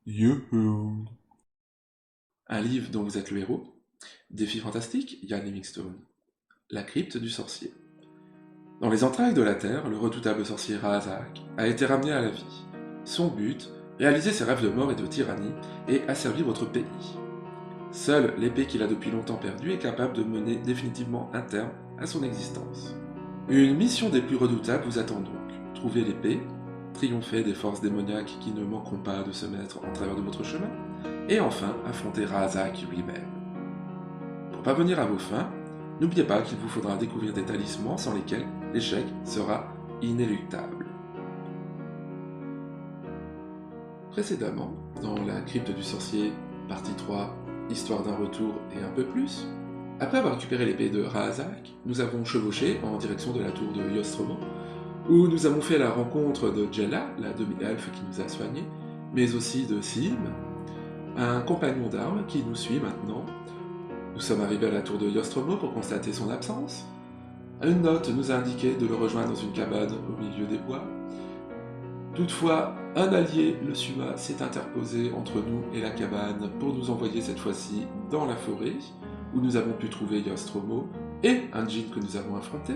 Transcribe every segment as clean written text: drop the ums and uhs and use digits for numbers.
Youhou! Un livre dont vous êtes le héros. Défi fantastique, Ian Livingstone. La crypte du sorcier. Dans les entrailles de la Terre, le redoutable sorcier Rahazak a été ramené à la vie. Son but, réaliser ses rêves de mort et de tyrannie et asservir votre pays. Seule l'épée qu'il a depuis longtemps perdue est capable de mener définitivement un terme à son existence. Une mission des plus redoutables vous attend donc. Trouver l'épée, triompher des forces démoniaques qui ne manqueront pas de se mettre en travers de votre chemin, et enfin affronter Rahazak lui-même. Pour parvenir à vos fins, n'oubliez pas qu'il vous faudra découvrir des talismans sans lesquels l'échec sera inéluctable. Précédemment, dans la crypte du sorcier, partie 3, histoire d'un retour et un peu plus, après avoir récupéré l'épée de Rahazak, nous avons chevauché en direction de la tour de Yostromo, où nous avons fait la rencontre de Jella, la demi-elfe qui nous a soignés, mais aussi de Sim, un compagnon d'armes qui nous suit maintenant. Nous sommes arrivés à la tour de Yostromo pour constater son absence. Une note nous a indiqué de le rejoindre dans une cabane au milieu des bois. Toutefois, un allié, le Suma, s'est interposé entre nous et la cabane pour nous envoyer cette fois-ci dans la forêt, où nous avons pu trouver Yostromo et un djinn que nous avons affronté,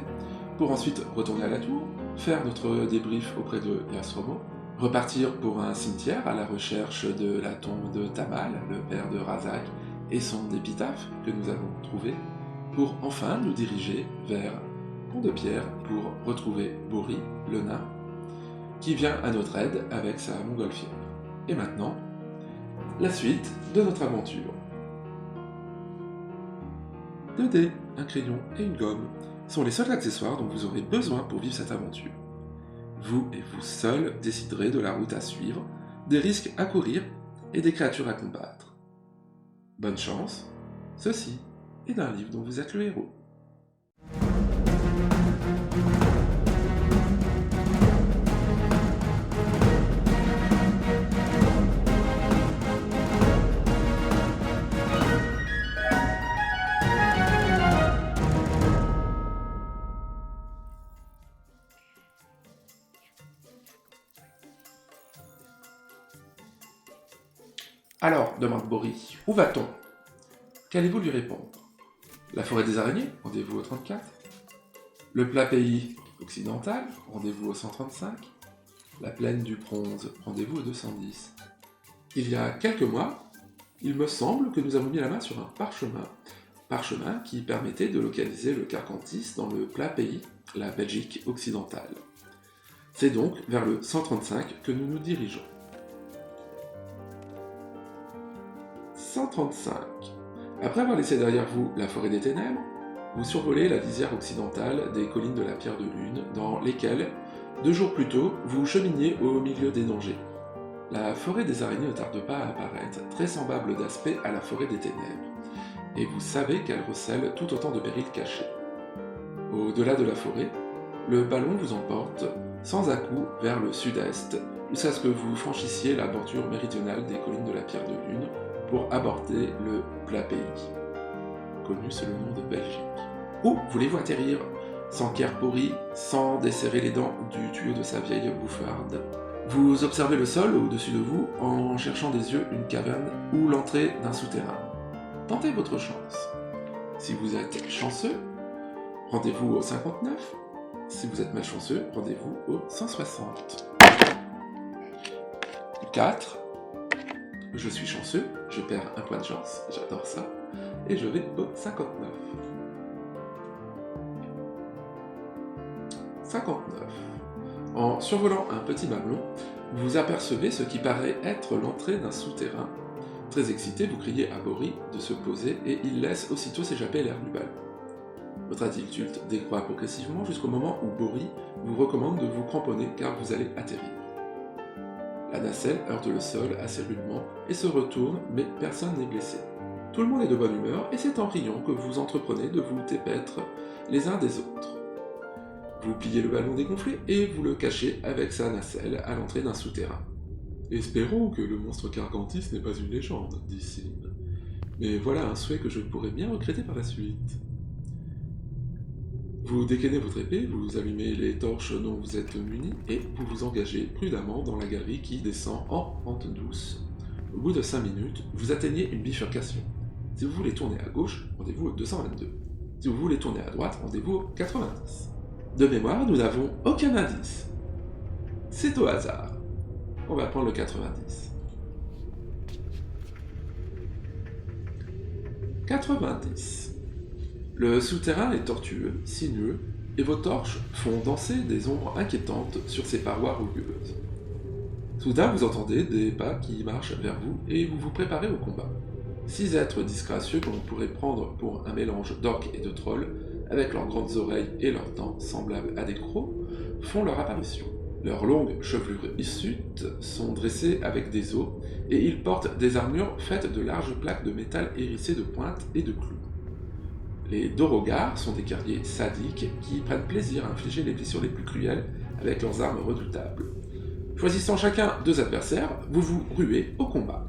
pour ensuite retourner à la tour, faire notre débrief auprès de Yostromo, repartir pour un cimetière à la recherche de la tombe de Tamal, le père de Razak, et son épitaphe que nous avons trouvé, pour enfin nous diriger vers Pont de Pierre pour retrouver Bori, le nain, qui vient à notre aide avec sa montgolfière. Et maintenant, la suite de notre aventure. 2 dés, un crayon et une gomme sont les seuls accessoires dont vous aurez besoin pour vivre cette aventure. Vous et vous seul déciderez de la route à suivre, des risques à courir et des créatures à combattre. Bonne chance, ceci est d'un livre dont vous êtes le héros. Alors, demande Bori, où va-t-on? Qu'allez-vous lui répondre? La forêt des araignées, rendez-vous au 34. Le plat pays occidental, rendez-vous au 135. La plaine du bronze, rendez-vous au 210. Il y a quelques mois, il me semble que nous avons mis la main sur un parchemin qui permettait de localiser le Carcantis dans le plat pays, la Belgique occidentale. C'est donc vers le 135 que nous nous dirigeons. 135. Après avoir laissé derrière vous la forêt des ténèbres, vous survolez la lisière occidentale des collines de la Pierre de Lune, dans lesquelles, 2 jours plus tôt, vous cheminiez au milieu des dangers. La forêt des araignées ne tarde pas à apparaître, très semblable d'aspect à la forêt des ténèbres, et vous savez qu'elle recèle tout autant de périls cachés. Au-delà de la forêt, le ballon vous emporte sans à-coups vers le sud-est, jusqu'à ce que vous franchissiez la bordure méridionale des collines de la Pierre de Lune pour aborder le plat pays, connu sous le nom de Belgique. Où voulez-vous atterrir? Sans Kerpori, sans desserrer les dents du tuyau de sa vieille bouffarde. Vous observez le sol au-dessus de vous en cherchant des yeux une caverne ou l'entrée d'un souterrain. Tentez votre chance. Si vous êtes chanceux, rendez-vous au 59. Si vous êtes malchanceux, rendez-vous au 160. 4. Je suis chanceux, je perds un point de chance, j'adore ça, et je vais au 59. 59. En survolant un petit mamelon, vous apercevez ce qui paraît être l'entrée d'un souterrain. Très excité, vous criez à Bori de se poser et il laisse aussitôt s'échapper l'air du ballon. Votre attitude décroît progressivement jusqu'au moment où Bori vous recommande de vous cramponner car vous allez atterrir. La nacelle heurte le sol assez rudement et se retourne, mais personne n'est blessé. Tout le monde est de bonne humeur et c'est en riant que vous entreprenez de vous dépaître les uns des autres. Vous pliez le ballon dégonflé et vous le cachez avec sa nacelle à l'entrée d'un souterrain. Espérons que le monstre Carcantis n'est pas une légende, dit Sim. Mais voilà un souhait que je pourrais bien regretter par la suite. Vous dégainez votre épée, vous allumez les torches dont vous êtes munis et vous vous engagez prudemment dans la galerie qui descend en pente douce, Au bout de 5 minutes, vous atteignez une bifurcation. Si vous voulez tourner à gauche, rendez-vous au 222. Si vous voulez tourner à droite, rendez-vous au 90. De mémoire, nous n'avons aucun indice. C'est au hasard. On va prendre le 90. 90. Le souterrain est tortueux, sinueux, et vos torches font danser des ombres inquiétantes sur ces parois rugueuses. Soudain, vous entendez des pas qui marchent vers vous et vous vous préparez au combat. 6 êtres disgracieux que l'on pourrait prendre pour un mélange d'orques et de trolls, avec leurs grandes oreilles et leurs dents semblables à des crocs, font leur apparition. Leurs longues chevelures hirsutes sont dressées avec des os et ils portent des armures faites de larges plaques de métal hérissées de pointes et de clous. Les Dorogars sont des guerriers sadiques qui prennent plaisir à infliger les blessures les plus cruelles avec leurs armes redoutables. Choisissant chacun 2 adversaires, vous vous ruez au combat.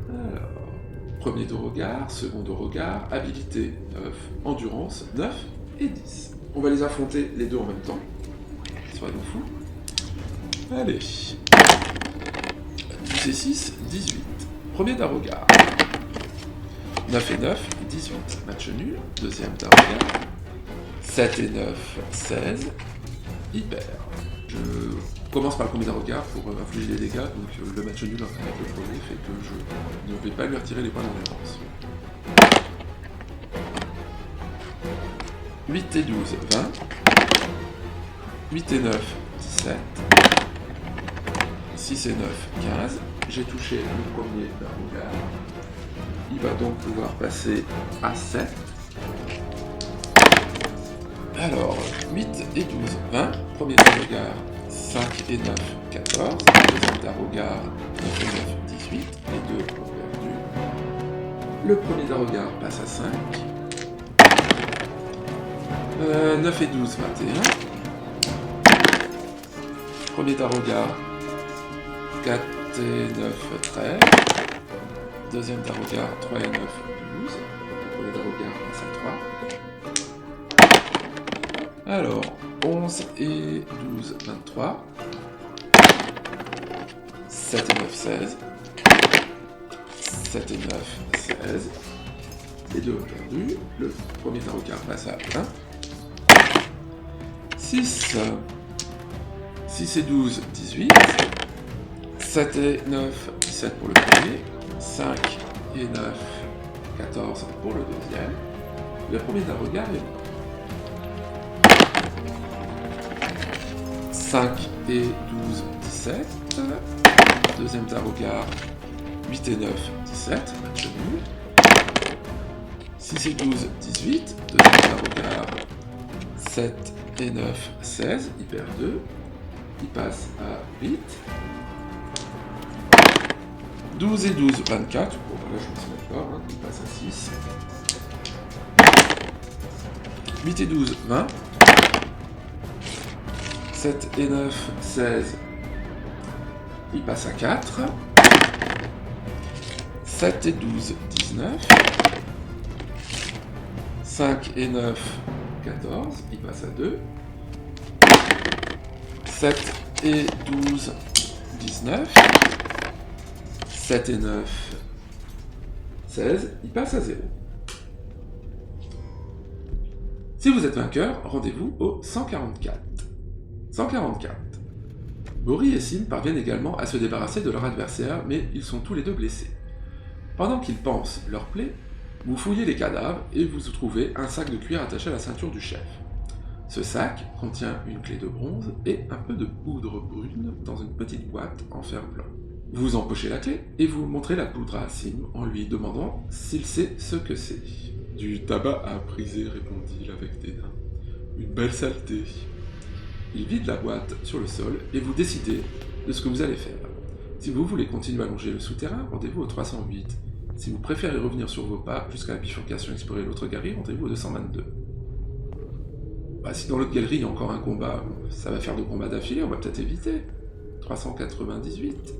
Alors, premier Dorogar, second Dorogar, habilité 9, endurance 9 et 10. On va les affronter les deux en même temps. Soyons fous. Allez. 10 et 6, 18. Premier Darogar. 9 et 9, 18. Match nul. Deuxième Darogar. 7 et 9, 16. Hyper. Je commence par le premier Darogar pour infliger les dégâts, donc le match nul avec le premier fait que je ne vais pas lui retirer les points d'endurance. 8 et 12, 20. 8 et 9, 17. 6 et 9, 15. J'ai touché le premier Darogar. Il va donc pouvoir passer à 7. Alors, 8 et 12, 20. Premier Darogar, 5 et 9, 14. Deuxième Darogar, 9 et 9, 18. Les deux ont perdu. Le premier Darogar passe à 5. 9 et 12, 21. Premier Darogar, 4 et 9, 13. Deuxième Darogar, 3 et 9, 12. Le premier Darogar passe à 3. Alors, 11 et 12, 23. 7 et 9, 16. 7 et 9, 16. Les deux ont perdu. Le premier Darogar passe à 1. 6. 6 et 12, 18. 7 et 9, 17 pour le premier. 5 et 9, 14 pour le deuxième. Le premier Darogar est mort. 5 et 12, 17. Deuxième Darogar, 8 et 9, 17. Match nul. 6 et 12, 18. Deuxième Darogar, 7 et 9, 16. Il perd 2. Il passe à 8. 12 et 12, 24. Bon, là, je ne me souviens pas. Hein. Il passe à 6. 8 et 12, 20. 7 et 9, 16. Il passe à 4. 7 et 12, 19. 5 et 9, 14. Il passe à 2. 7 et 12, 19. 7 et 9, 16. Il passe à 0. Si vous êtes vainqueur, rendez-vous au 144. 144. Bori et Sim parviennent également à se débarrasser de leur adversaire, mais ils sont tous les deux blessés. Pendant qu'ils pansent leur plaie, vous fouillez les cadavres et vous trouvez un sac de cuir attaché à la ceinture du chef. Ce sac contient une clé de bronze et un peu de poudre brune dans une petite boîte en fer blanc. Vous empochez la clé et vous montrez la poudre à Sim en lui demandant s'il sait ce que c'est. Du tabac à briser, répondit-il avec dédain. Une belle saleté. Il vide la boîte sur le sol et vous décidez de ce que vous allez faire. Si vous voulez continuer à longer le souterrain, rendez-vous au 308. Si vous préférez revenir sur vos pas jusqu'à la bifurcation et explorer l'autre galerie, rendez-vous au 222. Si dans l'autre galerie il y a encore un combat, ça va faire 2 combats d'affilée, on va peut-être éviter. 398.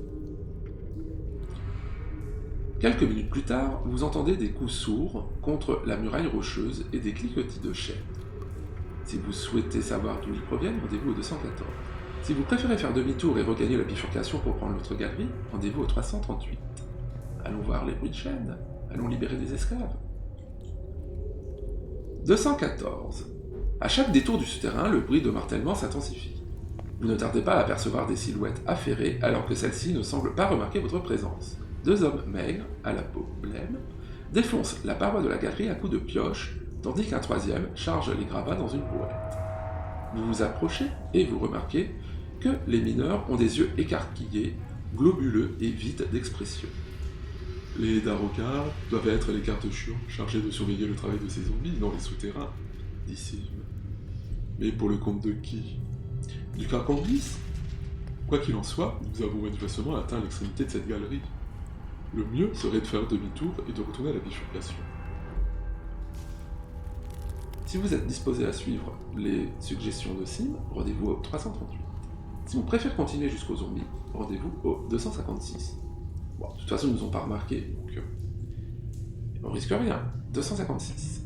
Quelques minutes plus tard, vous entendez des coups sourds contre la muraille rocheuse et des cliquetis de chaînes. Si vous souhaitez savoir d'où ils proviennent, rendez-vous au 214. Si vous préférez faire demi-tour et regagner la bifurcation pour prendre l'autre galerie, rendez-vous au 338. Allons voir les bruits de chaîne. Allons libérer des esclaves. 214. À chaque détour du souterrain, le bruit de martèlement s'intensifie. Vous ne tardez pas à apercevoir des silhouettes affairées alors que celles-ci ne semblent pas remarquer votre présence. Deux hommes maigres, à la peau blême, défoncent la paroi de la galerie à coups de pioche, tandis qu'un troisième charge les gravats dans une brouette. Vous vous approchez et vous remarquez que les mineurs ont des yeux écarquillés, globuleux et vides d'expression. Les Darokar doivent être les cartes-chiants chargés de surveiller le travail de ces zombies dans les souterrains, dit Sim. Mais pour le compte de qui? Du Carcandis? Quoi qu'il en soit, nous avons manifestement atteint l'extrémité de cette galerie. Le mieux serait de faire demi-tour et de retourner à la bifurcation. Si vous êtes disposé à suivre les suggestions de Sim, rendez-vous au 338. Si vous préférez continuer jusqu'aux zombies, rendez-vous au 256. Bon, de toute façon, ils ne nous ont pas remarqué, donc on risque rien. 256.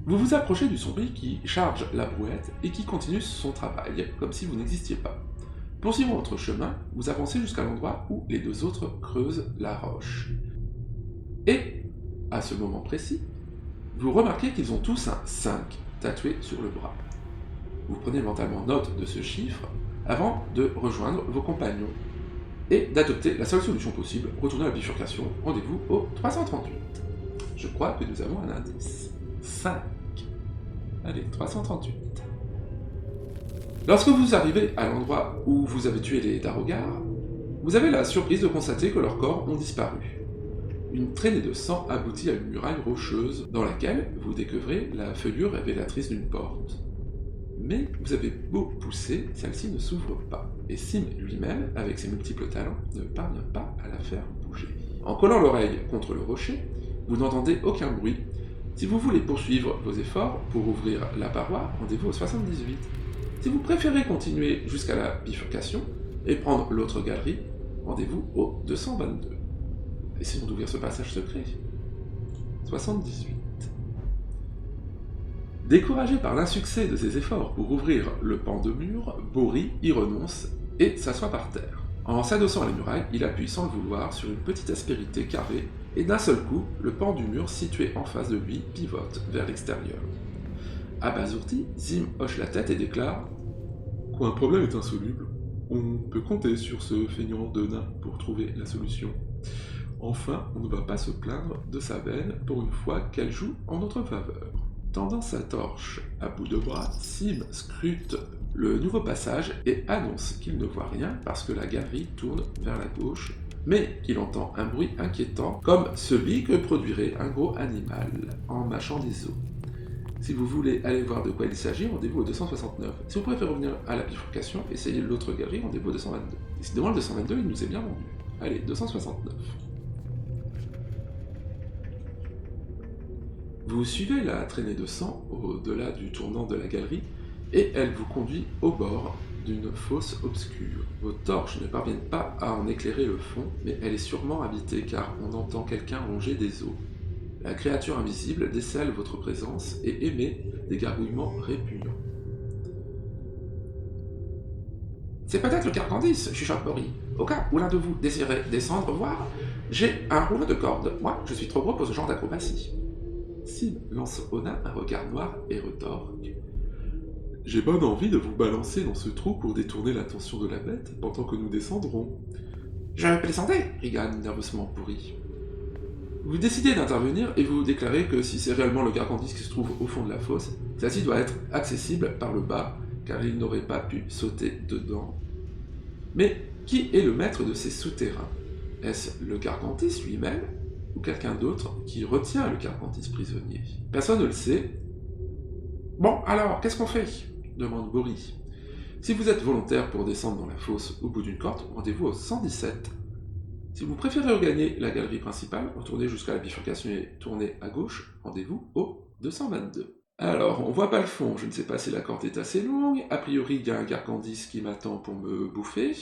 Vous vous approchez du zombie qui charge la brouette et qui continue son travail, comme si vous n'existiez pas. Poursuivant votre chemin, vous avancez jusqu'à l'endroit où les deux autres creusent la roche. Et, à ce moment précis, vous remarquez qu'ils ont tous un 5 tatoué sur le bras. Vous prenez mentalement note de ce chiffre avant de rejoindre vos compagnons et d'adopter la seule solution possible, retourner à la bifurcation, rendez-vous au 338. Je crois que nous avons un indice. 5. Allez, 338. Lorsque vous arrivez à l'endroit où vous avez tué les Darogars, vous avez la surprise de constater que leurs corps ont disparu. Une traînée de sang aboutit à une muraille rocheuse dans laquelle vous découvrez la feuillure révélatrice d'une porte. Mais vous avez beau pousser, celle-ci ne s'ouvre pas, et Sim lui-même, avec ses multiples talents, ne parvient pas à la faire bouger. En collant l'oreille contre le rocher, vous n'entendez aucun bruit. Si vous voulez poursuivre vos efforts pour ouvrir la paroi, rendez-vous au 78. Si vous préférez continuer jusqu'à la bifurcation et prendre l'autre galerie, rendez-vous au 222. Essayons d'ouvrir ce passage secret. 78. Découragé par l'insuccès de ses efforts pour ouvrir le pan de mur, Bori y renonce et s'assoit par terre. En s'adossant à la muraille, il appuie sans le vouloir sur une petite aspérité carrée et d'un seul coup, le pan du mur situé en face de lui pivote vers l'extérieur. Abasourdi, Sim hoche la tête et déclare « Quand un problème est insoluble, on peut compter sur ce feignant de nain pour trouver la solution. Enfin, on ne va pas se plaindre de sa veine pour une fois qu'elle joue en notre faveur. » Tendant sa torche à bout de bras, Sim scrute le nouveau passage et annonce qu'il ne voit rien parce que la galerie tourne vers la gauche, mais qu'il entend un bruit inquiétant comme celui que produirait un gros animal en mâchant des os. Si vous voulez aller voir de quoi il s'agit, rendez-vous au 269. Si vous préférez revenir à la bifurcation, essayez l'autre galerie, rendez-vous au 222. Décidément, le 222, il nous est bien vendu. Allez, 269. Vous suivez la traînée de sang au-delà du tournant de la galerie et elle vous conduit au bord d'une fosse obscure. Vos torches ne parviennent pas à en éclairer le fond, mais elle est sûrement habitée car on entend quelqu'un ronger des os. La créature invisible décèle votre présence et émet des gargouillements répugnants. C'est peut-être le Carcandis, chuchote Bori. Au cas où l'un de vous désirait descendre voir, j'ai un rouleau de corde. Moi, je suis trop gros pour ce genre d'acrobatie. Sim lance au nain un regard noir et retorque. J'ai bonne envie de vous balancer dans ce trou pour détourner l'attention de la bête pendant que nous descendrons. Je plaisantais, rigole nerveusement Pourri. Vous décidez d'intervenir et vous déclarez que si c'est réellement le Carcandis qui se trouve au fond de la fosse, celle-ci doit être accessible par le bas, car il n'aurait pas pu sauter dedans. Mais qui est le maître de ces souterrains? Est-ce le Carcandis lui-même ou quelqu'un d'autre qui retient le Carcandis prisonnier? Personne ne le sait. Bon, alors, qu'est-ce qu'on fait? Demande Bori. Si vous êtes volontaire pour descendre dans la fosse au bout d'une corde, rendez-vous au 117. Si vous préférez regagner la galerie principale, retournez jusqu'à la bifurcation et tournez à gauche, rendez-vous au 222. Alors, on voit pas le fond, je ne sais pas si la corde est assez longue, a priori il y a un Carcandis qui m'attend pour me bouffer.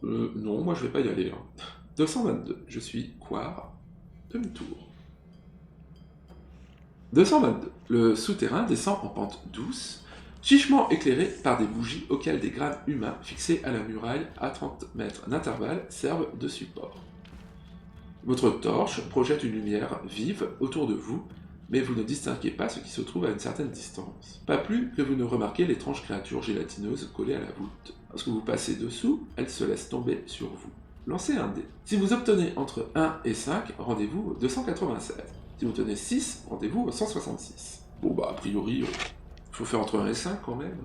Non, moi je vais pas y aller. 222, je suis Quar, demi-tour. 222. Le souterrain descend en pente douce, chichement éclairé par des bougies auxquelles des crânes humains fixés à la muraille à 30 mètres d'intervalle servent de support. Votre torche projette une lumière vive autour de vous, mais vous ne distinguez pas ce qui se trouve à une certaine distance. Pas plus que vous ne remarquez l'étrange créature gélatineuse collée à la voûte. Lorsque vous passez dessous, elle se laisse tomber sur vous. Lancez un dé. Si vous obtenez entre 1 et 5, rendez-vous au 296. Si vous obtenez 6, rendez-vous au 166. Bon bah a priori, il faut faire entre 1 et 5 quand même.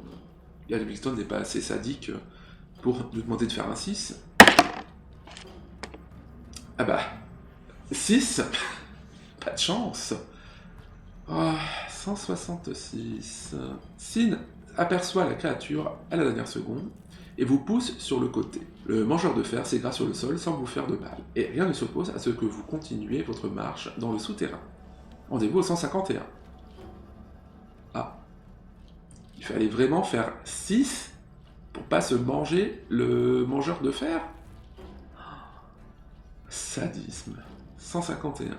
Gary Livingstone n'est pas assez sadique pour nous demander de faire un 6. Ah bah, 6. Pas de chance. Oh, 166. Sin aperçoit la créature à la dernière seconde et vous pousse sur le côté. Le mangeur de fer s'égare sur le sol sans vous faire de mal, et rien ne s'oppose à ce que vous continuiez votre marche dans le souterrain. Rendez-vous au 151. Ah. Il fallait vraiment faire 6 pour pas se manger le mangeur de fer? Sadisme. 151.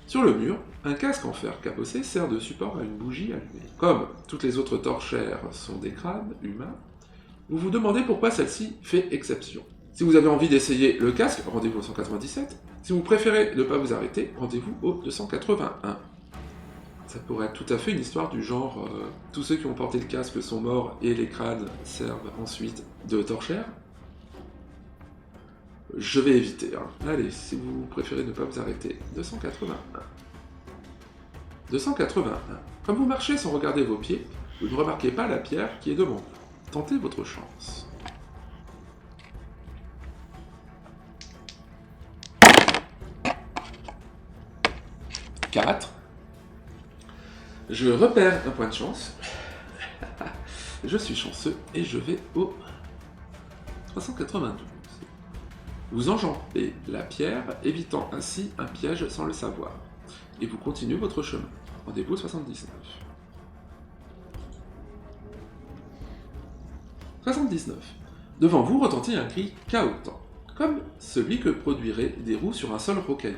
Sur le mur, un casque en fer cabossé sert de support à une bougie allumée. Comme toutes les autres torchères sont des crânes humains, vous vous demandez pourquoi celle-ci fait exception. Si vous avez envie d'essayer le casque, rendez-vous au 197. Si vous préférez ne pas vous arrêter, rendez-vous au 281. Ça pourrait être tout à fait une histoire du genre tous ceux qui ont porté le casque sont morts et les crânes servent ensuite de torchère. Je vais éviter. Allez, si vous préférez ne pas vous arrêter, 281. 281. Comme vous marchez sans regarder vos pieds, vous ne remarquez pas la pierre qui est devant vous. Tentez votre chance. « 4. Je repère un point de chance. Je suis chanceux et je vais au 392. Vous enjambez la pierre, évitant ainsi un piège sans le savoir. Et vous continuez votre chemin. Rendez-vous au 79. 79. Devant vous retentit un cri cahotant, comme celui que produiraient des roues sur un sol rocailleux.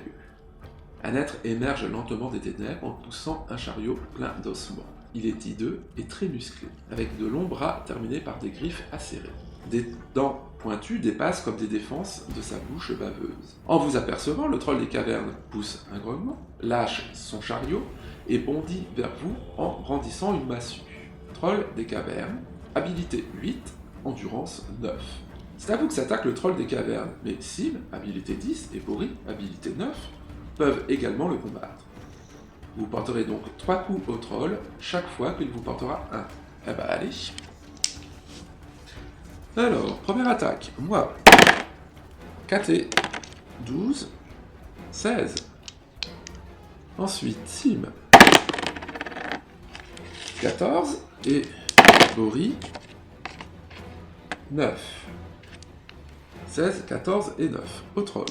Un être émerge lentement des ténèbres en poussant un chariot plein d'ossements. Il est hideux et très musclé, avec de longs bras terminés par des griffes acérées. Des dents pointues dépassent comme des défenses de sa bouche baveuse. En vous apercevant, le troll des cavernes pousse un grognement, lâche son chariot et bondit vers vous en brandissant une massue. Troll des cavernes, habilité 8, endurance 9. C'est à vous que s'attaque le troll des cavernes, mais Sim, habilité 10, et Bori, habilité 9, peuvent également le combattre. Vous porterez donc 3 coups au troll chaque fois qu'il vous portera un. Eh bah allez. Alors, première attaque, moi. KT, 12, 16. Ensuite, Sim, 14, et Bori, 9. 16, 14 et 9. Au troll.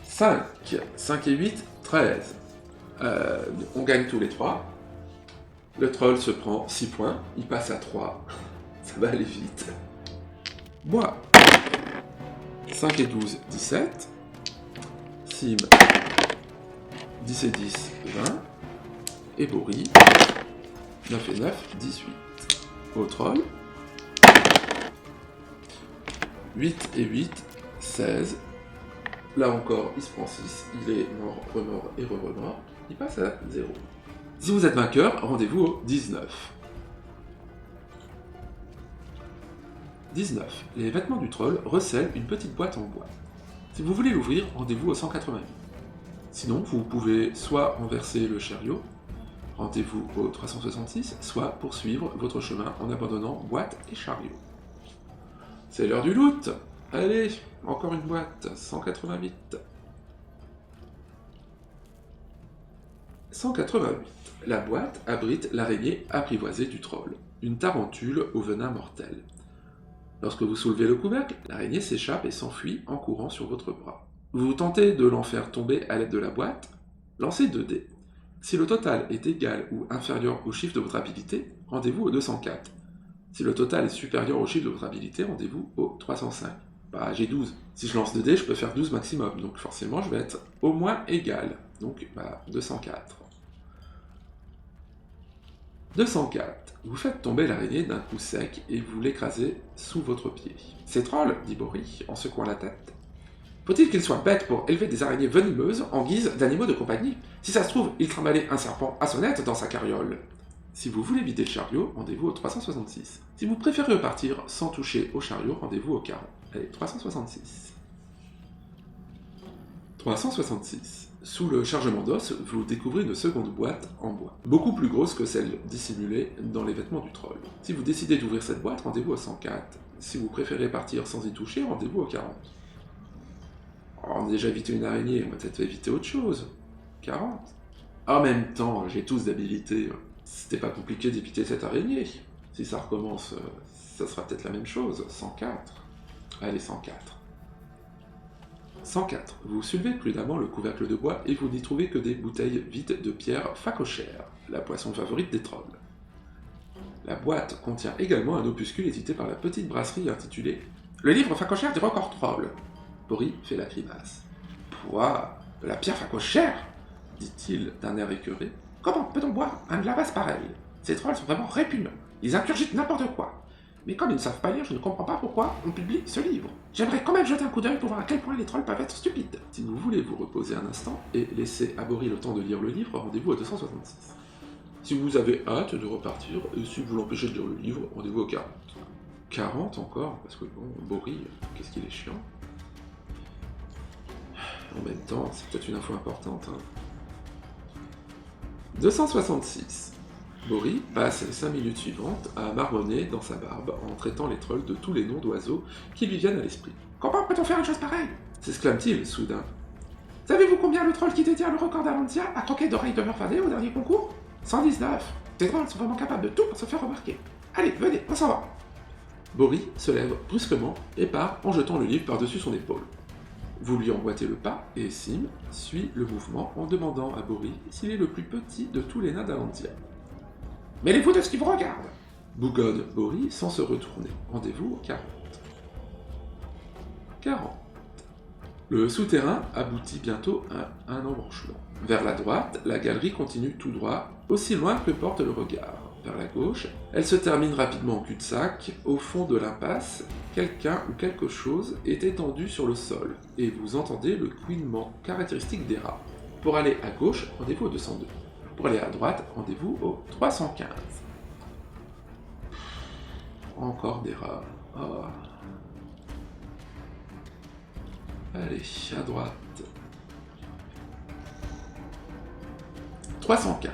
5 et 8, 13. On gagne tous les 3. Le troll se prend 6 points, il passe à 3. Ça va aller vite. Moi, 5 et 12, 17. Sim, 10 et 10, 20. Et Bori, 9 et 9, 18. Au troll, 8 et 8, 16. Là encore, il se prend 6, il est mort, remort et re-remort. Il passe à 0. Si vous êtes vainqueur, rendez-vous au 19. 19. Les vêtements du troll recèlent une petite boîte en bois. Si vous voulez l'ouvrir, rendez-vous au 188. Sinon, vous pouvez soit renverser le chariot, rendez-vous au 366, soit poursuivre votre chemin en abandonnant boîte et chariot. C'est l'heure du loot! Allez, encore une boîte, 188. 188. La boîte abrite l'araignée apprivoisée du troll, une tarentule au venin mortel. Lorsque vous soulevez le couvercle, l'araignée s'échappe et s'enfuit en courant sur votre bras. Vous tentez de l'en faire tomber à l'aide de la boîte, lancez 2 dés. Si le total est égal ou inférieur au chiffre de votre habilité, rendez-vous au 204. Si le total est supérieur au chiffre de votre habilité, rendez-vous au 305. Bah, j'ai 12. Si je lance 2 dés, je peux faire 12 maximum, donc forcément, je vais être au moins égal. Donc, bah, 204. 204. Vous faites tomber l'araignée d'un coup sec et vous l'écrasez sous votre pied. C'est troll, dit Boris, en secouant la tête. Faut-il qu'il soit bête pour élever des araignées venimeuses en guise d'animaux de compagnie? Si ça se trouve, il trimbalait un serpent à sonnette dans sa carriole. Si vous voulez vider le chariot, rendez-vous au 366. Si vous préférez repartir sans toucher au chariot, rendez-vous au 40. Allez, 366. 366. Sous le chargement d'os, vous découvrez une seconde boîte en bois, beaucoup plus grosse que celle dissimulée dans les vêtements du troll. Si vous décidez d'ouvrir cette boîte, rendez-vous au 104. Si vous préférez partir sans y toucher, rendez-vous au 40. Oh, on a déjà évité une araignée, on va peut-être éviter autre chose. 40. En même temps, j'ai tous d'habilité. C'était pas compliqué d'éviter cette araignée. Si ça recommence, ça sera peut-être la même chose. 104. Allez, 104. 104. Vous soulevez prudemment le couvercle de bois et vous n'y trouvez que des bouteilles vides de pierre facochère, la poisson favorite des trolls. La boîte contient également un opuscule édité par la petite brasserie intitulé « Le livre facochère des records trolls ». Boris fait la grimace. « Pouah, de la pierre facochère !» dit-il d'un air écœuré. « Comment peut-on boire un glabasse pareil? Ces trolls sont vraiment répugnants. Ils ingurgitent n'importe quoi. Mais comme ils ne savent pas lire, je ne comprends pas pourquoi on publie ce livre. J'aimerais quand même jeter un coup d'œil pour voir à quel point les trolls peuvent être stupides. » Si vous voulez vous reposer un instant et laisser à Boris le temps de lire le livre, rendez-vous à 266. Si vous avez hâte de repartir, et si vous l'empêchez de lire le livre, rendez-vous au 40. 40 encore, parce que bon, Boris, qu'est-ce qu'il est chiant. En même temps, c'est peut-être une info importante. 266. Boris passe les 5 minutes suivantes à marmonner dans sa barbe en traitant les trolls de tous les noms d'oiseaux qui lui viennent à l'esprit. « Comment peut-on faire une chose pareille ?» s'exclame-t-il soudain. « Savez-vous combien le troll qui détient le record d'Alantia a croqué d'oreilles de Murfané au dernier concours? 119. Ces trolls sont vraiment capables de tout pour se faire remarquer. Allez, venez, on s'en va !» Boris se lève brusquement et part en jetant le livre par-dessus son épaule. Vous lui emboîtez le pas et Sim suit le mouvement en demandant à Boris s'il est le plus petit de tous les nains d'Alantia. « Mêlez-vous de ce qui vous regarde !» bougonne Boris sans se retourner. Rendez-vous au 40. 40. Le souterrain aboutit bientôt à un embranchement. Vers la droite, la galerie continue tout droit, aussi loin que porte le regard. Vers la gauche, elle se termine rapidement en cul-de-sac. Au fond de l'impasse, quelqu'un ou quelque chose est étendu sur le sol, et vous entendez le couinement caractéristique des rats. Pour aller à gauche, rendez-vous au 202. Pour aller à droite, rendez-vous au 315. Encore des rats. Oh. Allez, à droite. 315.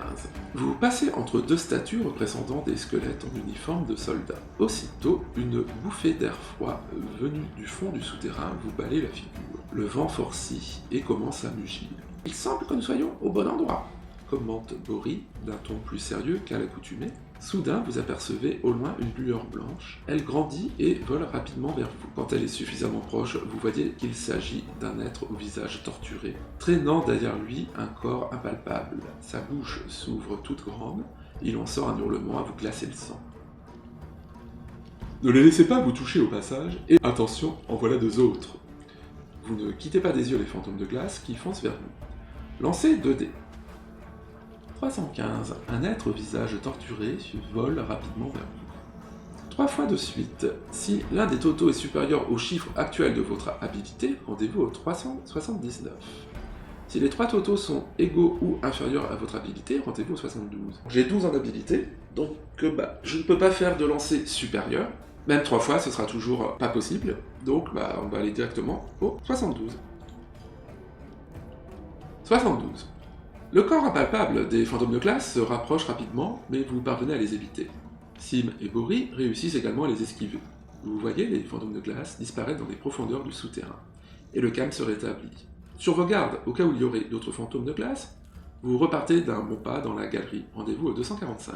Vous passez entre deux statues représentant des squelettes en uniforme de soldats. Aussitôt, une bouffée d'air froid venue du fond du souterrain vous balaye la figure. Le vent forcit et commence à mugir. « Il semble que nous soyons au bon endroit », commente Boris d'un ton plus sérieux qu'à l'accoutumée. Soudain, vous apercevez au loin une lueur blanche. Elle grandit et vole rapidement vers vous. Quand elle est suffisamment proche, vous voyez qu'il s'agit d'un être au visage torturé, traînant derrière lui un corps impalpable. Sa bouche s'ouvre toute grande, il en sort un hurlement à vous glacer le sang. Ne les laissez pas vous toucher au passage, et attention, en voilà deux autres. Vous ne quittez pas des yeux les fantômes de glace qui foncent vers vous. Lancez 2 dés. 315. Un être au visage torturé vole rapidement vers vous. 3 fois de suite. Si l'un des totaux est supérieur au chiffre actuel de votre habilité, rendez-vous au 379. Si les 3 totaux sont égaux ou inférieurs à votre habilité, rendez-vous au 72. J'ai 12 en habilité, donc je ne peux pas faire de lancer supérieur. Même 3 fois, ce sera toujours pas possible. Donc on va aller directement au 72. 72. Le corps impalpable des fantômes de glace se rapproche rapidement, mais vous parvenez à les éviter. Sim et Boris réussissent également à les esquiver. Vous voyez les fantômes de glace disparaître dans les profondeurs du souterrain, et le calme se rétablit. Sur vos gardes, au cas où il y aurait d'autres fantômes de glace, vous repartez d'un bon pas dans la galerie. Rendez-vous au 245.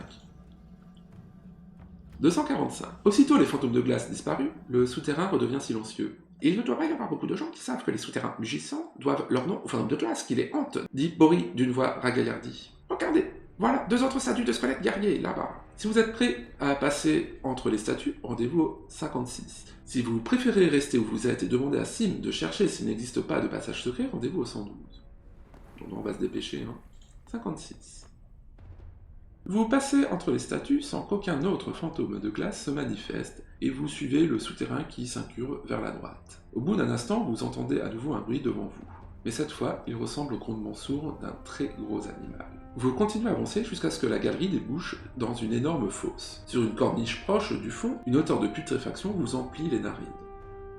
245. Aussitôt les fantômes de glace disparus, le souterrain redevient silencieux. Il ne doit pas y avoir beaucoup de gens qui savent que les souterrains mugissants doivent leur nom aux fantômes de glace qui les hantent, dit Boris d'une voix ragaillardie. Regardez, Voilà, 2 autres statues de squelettes guerriers, là-bas. Si vous êtes prêt à passer entre les statues, rendez-vous au 56. Si vous préférez rester où vous êtes et demander à Sim de chercher s'il n'existe pas de passage secret, rendez-vous au 112. Donc on va se dépêcher, hein. 56. Vous passez entre les statues sans qu'aucun autre fantôme de glace se manifeste, et vous suivez le souterrain qui s'incurve vers la droite. Au bout d'un instant, vous entendez à nouveau un bruit devant vous, mais cette fois, il ressemble au grondement sourd d'un très gros animal. Vous continuez à avancer jusqu'à ce que la galerie débouche dans une énorme fosse. Sur une corniche proche du fond, une odeur de putréfaction vous emplit les narines.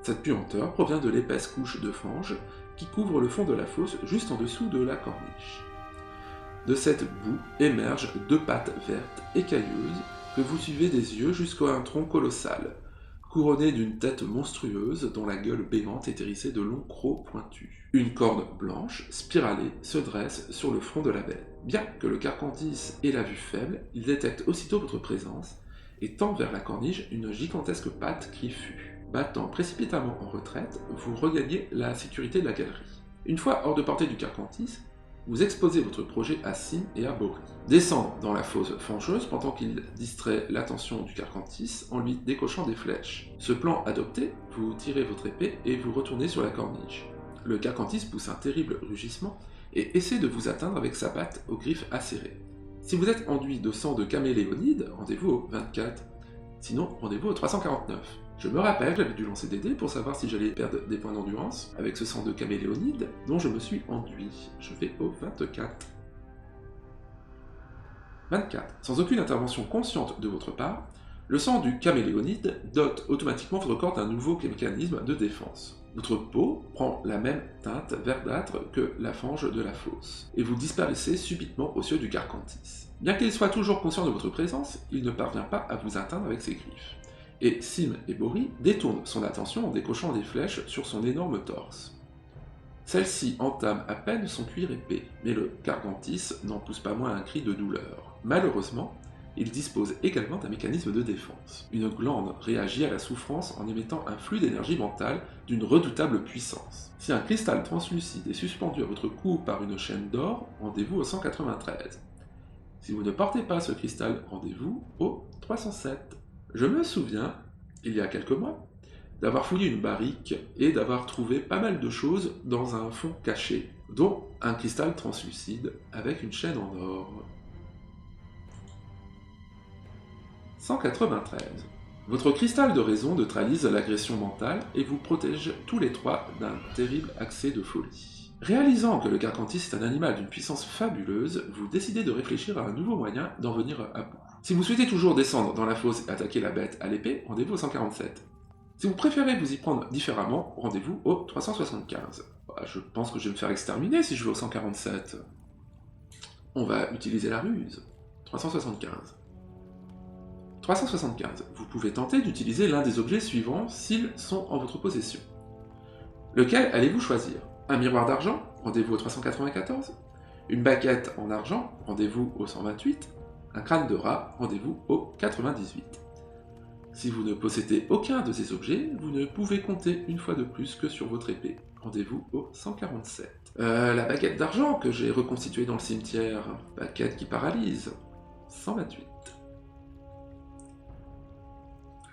Cette puanteur provient de l'épaisse couche de fange qui couvre le fond de la fosse juste en dessous de la corniche. De cette boue émergent 2 pattes vertes écailleuses que vous suivez des yeux jusqu'à un tronc colossal, couronné d'une tête monstrueuse dont la gueule béante est hérissée de longs crocs pointus. Une corne blanche, spiralée, se dresse sur le front de la bête. Bien que le Carcantis ait la vue faible, il détecte aussitôt votre présence et tend vers la corniche une gigantesque patte griffue. Battant précipitamment en retraite, vous regagnez la sécurité de la galerie. Une fois hors de portée du Carcantis, vous exposez votre projet à Sim et à Bori. Descendre dans la fosse fangeuse pendant qu'il distrait l'attention du Carcantis en lui décochant des flèches. Ce plan adopté, vous tirez votre épée et vous retournez sur la corniche. Le Carcantis pousse un terrible rugissement et essaie de vous atteindre avec sa patte aux griffes acérées. Si vous êtes enduit de sang de caméléonide, rendez-vous au 24. Sinon, rendez-vous au 349. Je me rappelle, j'avais dû lancer des dés pour savoir si j'allais perdre des points d'endurance avec ce sang de caméléonide dont je me suis enduit. Je vais au 24. 24. Sans aucune intervention consciente de votre part, le sang du caméléonide dote automatiquement votre corps d'un nouveau mécanisme de défense. Votre peau prend la même teinte verdâtre que la fange de la fosse, et vous disparaissez subitement aux yeux du Carcantis. Bien qu'il soit toujours conscient de votre présence, il ne parvient pas à vous atteindre avec ses griffes. Et Sim et Bori détournent son attention en décochant des flèches sur son énorme torse. Celle-ci entame à peine son cuir épais, mais le Carcantis n'en pousse pas moins un cri de douleur. Malheureusement, il dispose également d'un mécanisme de défense. Une glande réagit à la souffrance en émettant un flux d'énergie mentale d'une redoutable puissance. Si un cristal translucide est suspendu à votre cou par une chaîne d'or, rendez-vous au 193. Si vous ne portez pas ce cristal, rendez-vous au 307. Je me souviens, il y a quelques mois, d'avoir fouillé une barrique et d'avoir trouvé pas mal de choses dans un fond caché, dont un cristal translucide avec une chaîne en or. 193. Votre cristal de raison neutralise l'agression mentale et vous protège tous les trois d'un terrible accès de folie. Réalisant que le Carcantis est un animal d'une puissance fabuleuse, vous décidez de réfléchir à un nouveau moyen d'en venir à bout. Si vous souhaitez toujours descendre dans la fosse et attaquer la bête à l'épée, rendez-vous au 147. Si vous préférez vous y prendre différemment, rendez-vous au 375. Je pense que je vais me faire exterminer si je vais au 147. On va utiliser la ruse. 375. 375. Vous pouvez tenter d'utiliser l'un des objets suivants s'ils sont en votre possession. Lequel allez-vous choisir? Un miroir d'argent? Rendez-vous au 394. Une baguette en argent? Rendez-vous au 128. Un crâne de rat? Rendez-vous au 98. Si vous ne possédez aucun de ces objets, vous ne pouvez compter une fois de plus que sur votre épée. Rendez-vous au 147. La baguette d'argent que j'ai reconstituée dans le cimetière. Baguette qui paralyse. 128.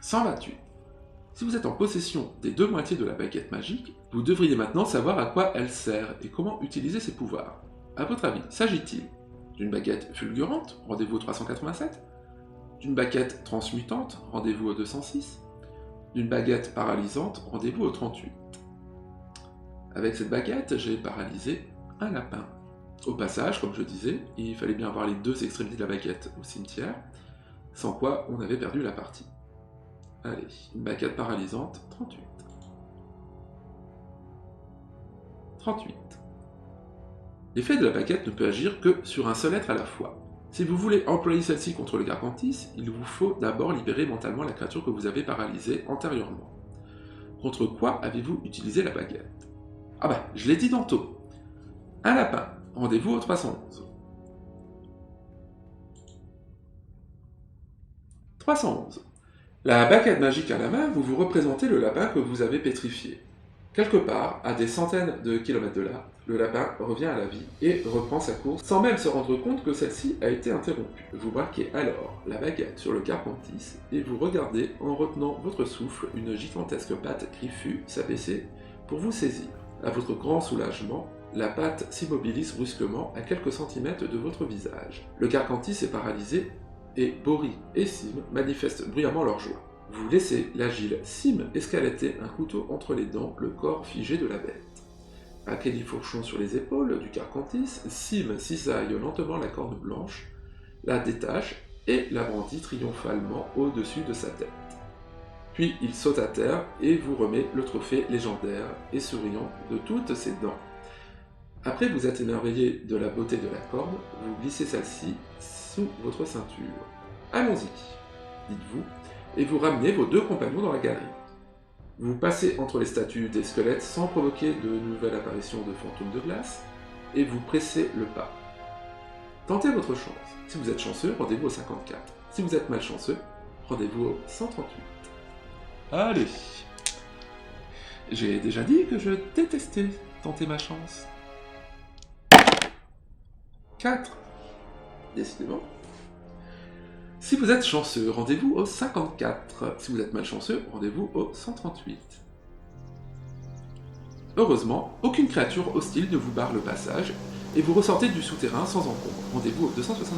128. Si vous êtes en possession des deux moitiés de la baguette magique, vous devriez maintenant savoir à quoi elle sert et comment utiliser ses pouvoirs. À votre avis, s'agit-il d'une baguette fulgurante? Rendez-vous au 387. D'une baguette transmutante? Rendez-vous au 206. D'une baguette paralysante? Rendez-vous au 38. Avec cette baguette, j'ai paralysé un lapin. Au passage, comme je disais, il fallait bien avoir les deux extrémités de la baguette au cimetière, sans quoi on avait perdu la partie. Allez, une baguette paralysante, 38. 38. L'effet de la baguette ne peut agir que sur un seul être à la fois. Si vous voulez employer celle-ci contre le Carcantis, il vous faut d'abord libérer mentalement la créature que vous avez paralysée antérieurement. Contre quoi avez-vous utilisé la baguette? Ah bah, je l'ai dit tantôt. Un lapin, rendez-vous au 311. 311. La baguette magique à la main, vous représentez le lapin que vous avez pétrifié. Quelque part, à des centaines de kilomètres de là, le lapin revient à la vie et reprend sa course sans même se rendre compte que celle-ci a été interrompue. Vous braquez alors la baguette sur le carpentis et vous regardez en retenant votre souffle une gigantesque patte griffue s'abaisser pour vous saisir. À votre grand soulagement, la patte s'immobilise brusquement à quelques centimètres de votre visage. Le carpentis est paralysé et Bori et Sim manifestent bruyamment leur joie. Vous laissez l'agile Sim escalader un couteau entre les dents, le corps figé de la bête. À califourchon sur les épaules du carpentis, Sim cisaille lentement la corne blanche, la détache et la brandit triomphalement au-dessus de sa tête. Puis il saute à terre et vous remet le trophée légendaire et souriant de toutes ses dents. Après vous êtes émerveillé de la beauté de la corne, vous glissez celle-ci sous votre ceinture. Allons-y, dites-vous, et vous ramenez vos deux compagnons dans la galerie. Vous passez entre les statues des squelettes sans provoquer de nouvelles apparitions de fantômes de glace, et vous pressez le pas. Tentez votre chance. Si vous êtes chanceux, rendez-vous au 54. Si vous êtes malchanceux, rendez-vous au 138. Allez. J'ai déjà dit que je détestais tenter ma chance. 4. Décidément. Si vous êtes chanceux, rendez-vous au 54. Si vous êtes malchanceux, rendez-vous au 138. Heureusement, aucune créature hostile ne vous barre le passage, et vous ressortez du souterrain sans encombre. Rendez-vous au 279.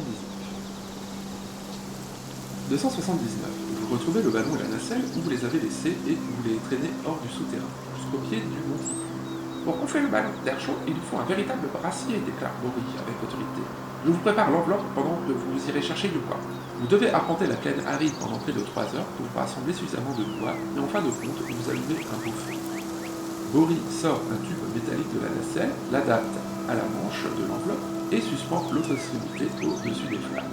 279. Vous retrouvez le ballon et la nacelle où vous les avez laissés et vous les traînez hors du souterrain, jusqu'au pied du monticule. Pour gonfler le ballon d'air chaud, il nous faut un véritable brassier, déclare Bori avec autorité. Je vous prépare l'enveloppe pendant que vous irez chercher du bois. Vous devez arpenter la plaine aride pendant près de 3 heures pour rassembler suffisamment de bois, et en fin de compte, vous allumez un beau feu. Bori sort un tube métallique de la nacelle, l'adapte à la manche de l'enveloppe et suspend l'autre extrémité au-dessus des flammes.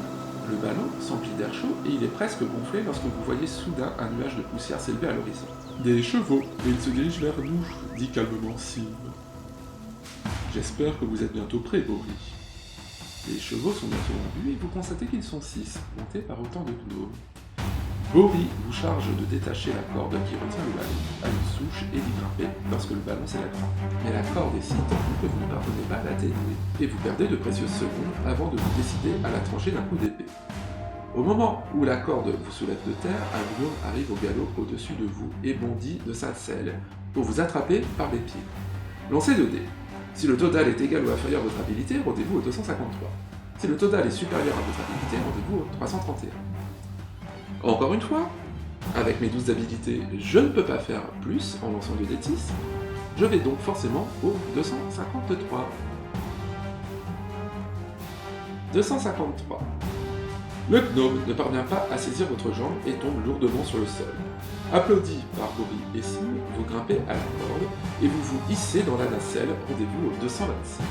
Le ballon s'emplit d'air chaud et il est presque gonflé lorsque vous voyez soudain un nuage de poussière s'élever à l'horizon. Des chevaux, et ils se dirigent vers nous, dit calmement Sim. J'espère que vous êtes bientôt prêts, Bori. Les chevaux sont bientôt en vue et vous constatez qu'ils sont 6, montés par autant de gnomes. Bori vous charge de détacher la corde qui retient le ballon à une souche et d'y grimper lorsque le ballon s'élèvera. Mais la corde est si tendue que vous ne parvenez pas à la dénouer, et vous perdez de précieuses secondes avant de vous décider à la trancher d'un coup d'épée. Au moment où la corde vous soulève de terre, un gnome arrive au galop au-dessus de vous et bondit de sa selle pour vous attraper par les pieds. Lancez 2 dés. Si le total est égal ou inférieur à votre habilité, rendez-vous au 253. Si le total est supérieur à votre habilité, rendez-vous au 331. Encore une fois, avec mes 12 habilités, je ne peux pas faire plus en lançant 2 d 6. Je vais donc forcément au 253. 253. Le gnome ne parvient pas à saisir votre jambe et tombe lourdement sur le sol. Applaudi par Bori et Sim, vous grimpez à la corde et vous vous hissez dans la nacelle. Rendez-vous au 226.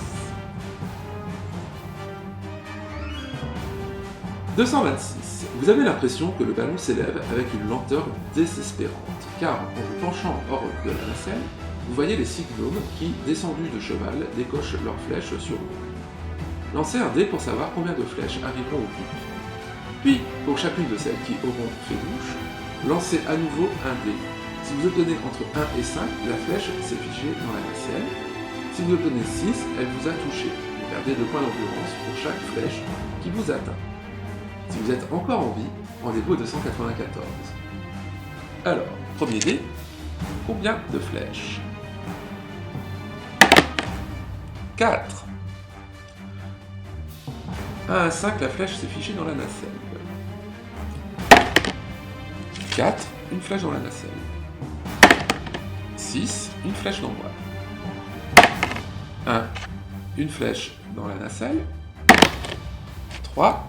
226. Vous avez l'impression que le ballon s'élève avec une lenteur désespérante, car en vous penchant hors de la nacelle, vous voyez les 6 gnomes qui, descendus de cheval, décochent leurs flèches sur vous. Lancez un dé pour savoir combien de flèches arriveront au but. Puis, pour chacune de celles qui auront fait bouche, lancez à nouveau un dé. Si vous obtenez entre 1 et 5, la flèche s'est figée dans la nacelle. Si vous obtenez 6, elle vous a touché. Vous perdez 2 points d'endurance pour chaque flèche qui vous atteint. Si vous êtes encore en vie, rendez-vous au 294. Alors, premier dé, combien de flèches? 4. 1 à 5, la flèche s'est fichée dans la nacelle. 4, une flèche dans la nacelle. 6, une flèche dans moi. 1, une flèche dans la nacelle. 3,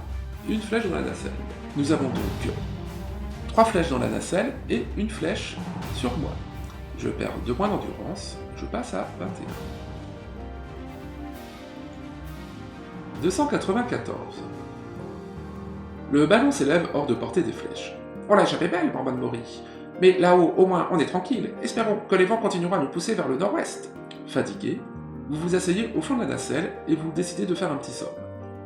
une flèche dans la nacelle. Nous avons donc 3 flèches dans la nacelle et une flèche sur moi. Je perds 2 points d'endurance, je passe à 21. 294. Le ballon s'élève hors de portée des flèches. Oh la échappée belle, bambane Bori. Mais là-haut, au moins, on est tranquille. Espérons que les vents continueront à nous pousser vers le nord-ouest. Fatigué, vous vous asseyez au fond de la nacelle et vous décidez de faire un petit somme.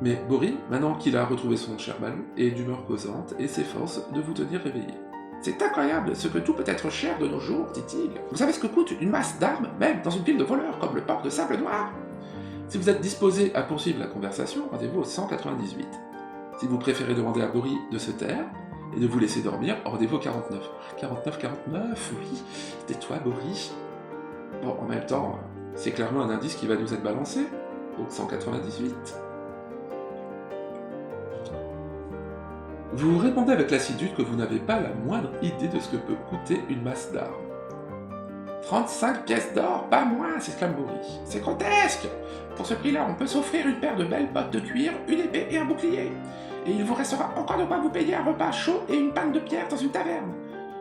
Mais Bori, maintenant qu'il a retrouvé son cher ballon, est d'humeur causante et s'efforce de vous tenir réveillé. C'est incroyable ce que tout peut être cher de nos jours, dit-il. Vous savez ce que coûte une masse d'armes, même dans une ville de voleurs comme le port de Sable Noir? Si vous êtes disposé à poursuivre la conversation, rendez-vous au 198. Si vous préférez demander à Boris de se taire et de vous laisser dormir, rendez-vous au 49. 49, oui, tais-toi Boris. Bon, en même temps, c'est clairement un indice qui va nous être balancé, donc 198. Vous répondez avec lassitude que vous n'avez pas la moindre idée de ce que peut coûter une masse d'armes. 35 pièces d'or, pas moins, s'exclame Boris. C'est grotesque! Pour ce prix-là, on peut s'offrir une paire de belles bottes de cuir, une épée et un bouclier. Et il vous restera encore de quoi vous payer un repas chaud et une panne de pierre dans une taverne.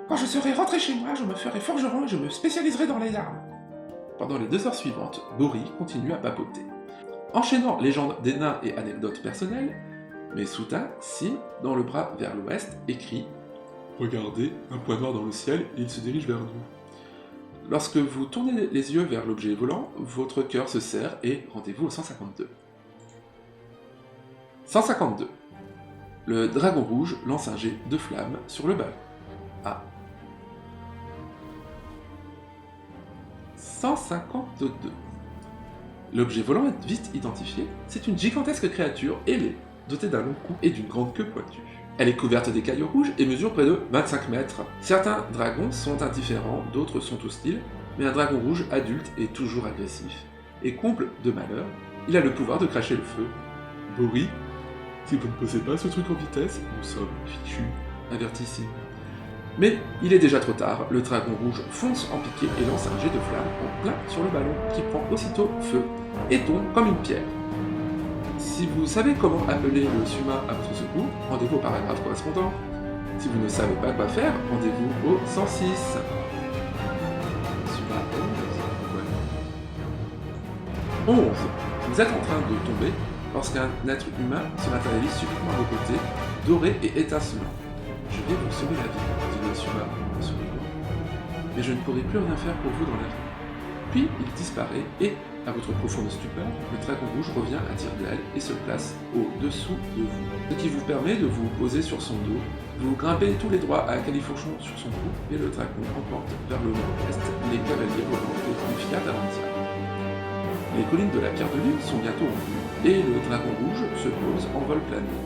Quand je serai rentré chez moi, je me ferai forgeron et je me spécialiserai dans les armes. Pendant les 2 heures suivantes, Boris continue à papoter. Enchaînant légendes des nains et anecdotes personnelles, mais soudain, Sim, dans le bras vers l'ouest, écrit « Regardez, un point noir dans le ciel, et il se dirige vers nous. » Lorsque vous tournez les yeux vers l'objet volant, votre cœur se serre et rendez-vous au 152. 152. Le dragon rouge lance un jet de flamme sur le ballon. Ah. 152. L'objet volant est vite identifié, c'est une gigantesque créature ailée, dotée d'un long cou et d'une grande queue pointue. Elle est couverte d'écailles rouges et mesure près de 25 mètres. Certains dragons sont indifférents, d'autres sont hostiles, mais un dragon rouge adulte est toujours agressif. Et comble de malheur, il a le pouvoir de cracher le feu. Boris, si vous ne posez pas ce truc en vitesse, nous sommes fichus, avertit Sim. Mais il est déjà trop tard, le dragon rouge fonce en piqué et lance un jet de flamme en plein sur le ballon, qui prend aussitôt feu et tombe comme une pierre. Si vous savez comment appeler le Suma à votre secours, rendez-vous au paragraphe correspondant. Si vous ne savez pas quoi faire, rendez-vous au 106. Suma 11. 11. Vous êtes en train de tomber lorsqu'un être humain se matérialise subitement à vos côtés, doré et étincelant. Je vais vous sauver la vie, dit le Suma en souriant. Mais je ne pourrai plus rien faire pour vous dans la vie. Puis il disparaît et, à votre profonde stupeur, le dragon rouge revient à tire d'aile et se place au-dessous de vous, ce qui vous permet de vous poser sur son dos. Vous grimpez tous les droits à califourchon sur son cou et le dragon emporte vers le nord-est les cavaliers volants et Confia d'Arantia. Les collines de la Pierre de Lune sont bientôt en vue et le dragon rouge se pose en vol plané.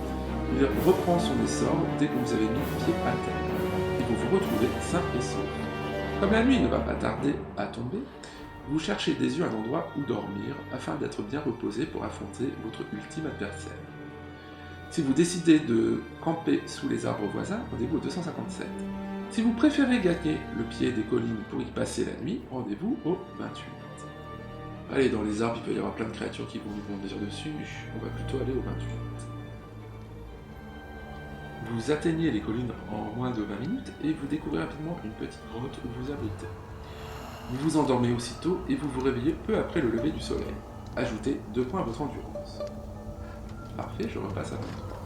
Il reprend son essor dès que vous avez mis pied à terre et vous vous retrouvez sain et sauf. Comme la nuit ne va pas tarder à tomber, vous cherchez des yeux un endroit où dormir afin d'être bien reposé pour affronter votre ultime adversaire. Si vous décidez de camper sous les arbres voisins, rendez-vous au 257. Si vous préférez gagner le pied des collines pour y passer la nuit, rendez-vous au 28. Allez, dans les arbres, il peut y avoir plein de créatures qui vont nous bondir dessus, on va plutôt aller au 28. Vous atteignez les collines en moins de 20 minutes et vous découvrez rapidement une petite grotte où vous abritez. Vous vous endormez aussitôt et vous vous réveillez peu après le lever du soleil. Ajoutez 2 points à votre endurance. Parfait, je repasse à 23.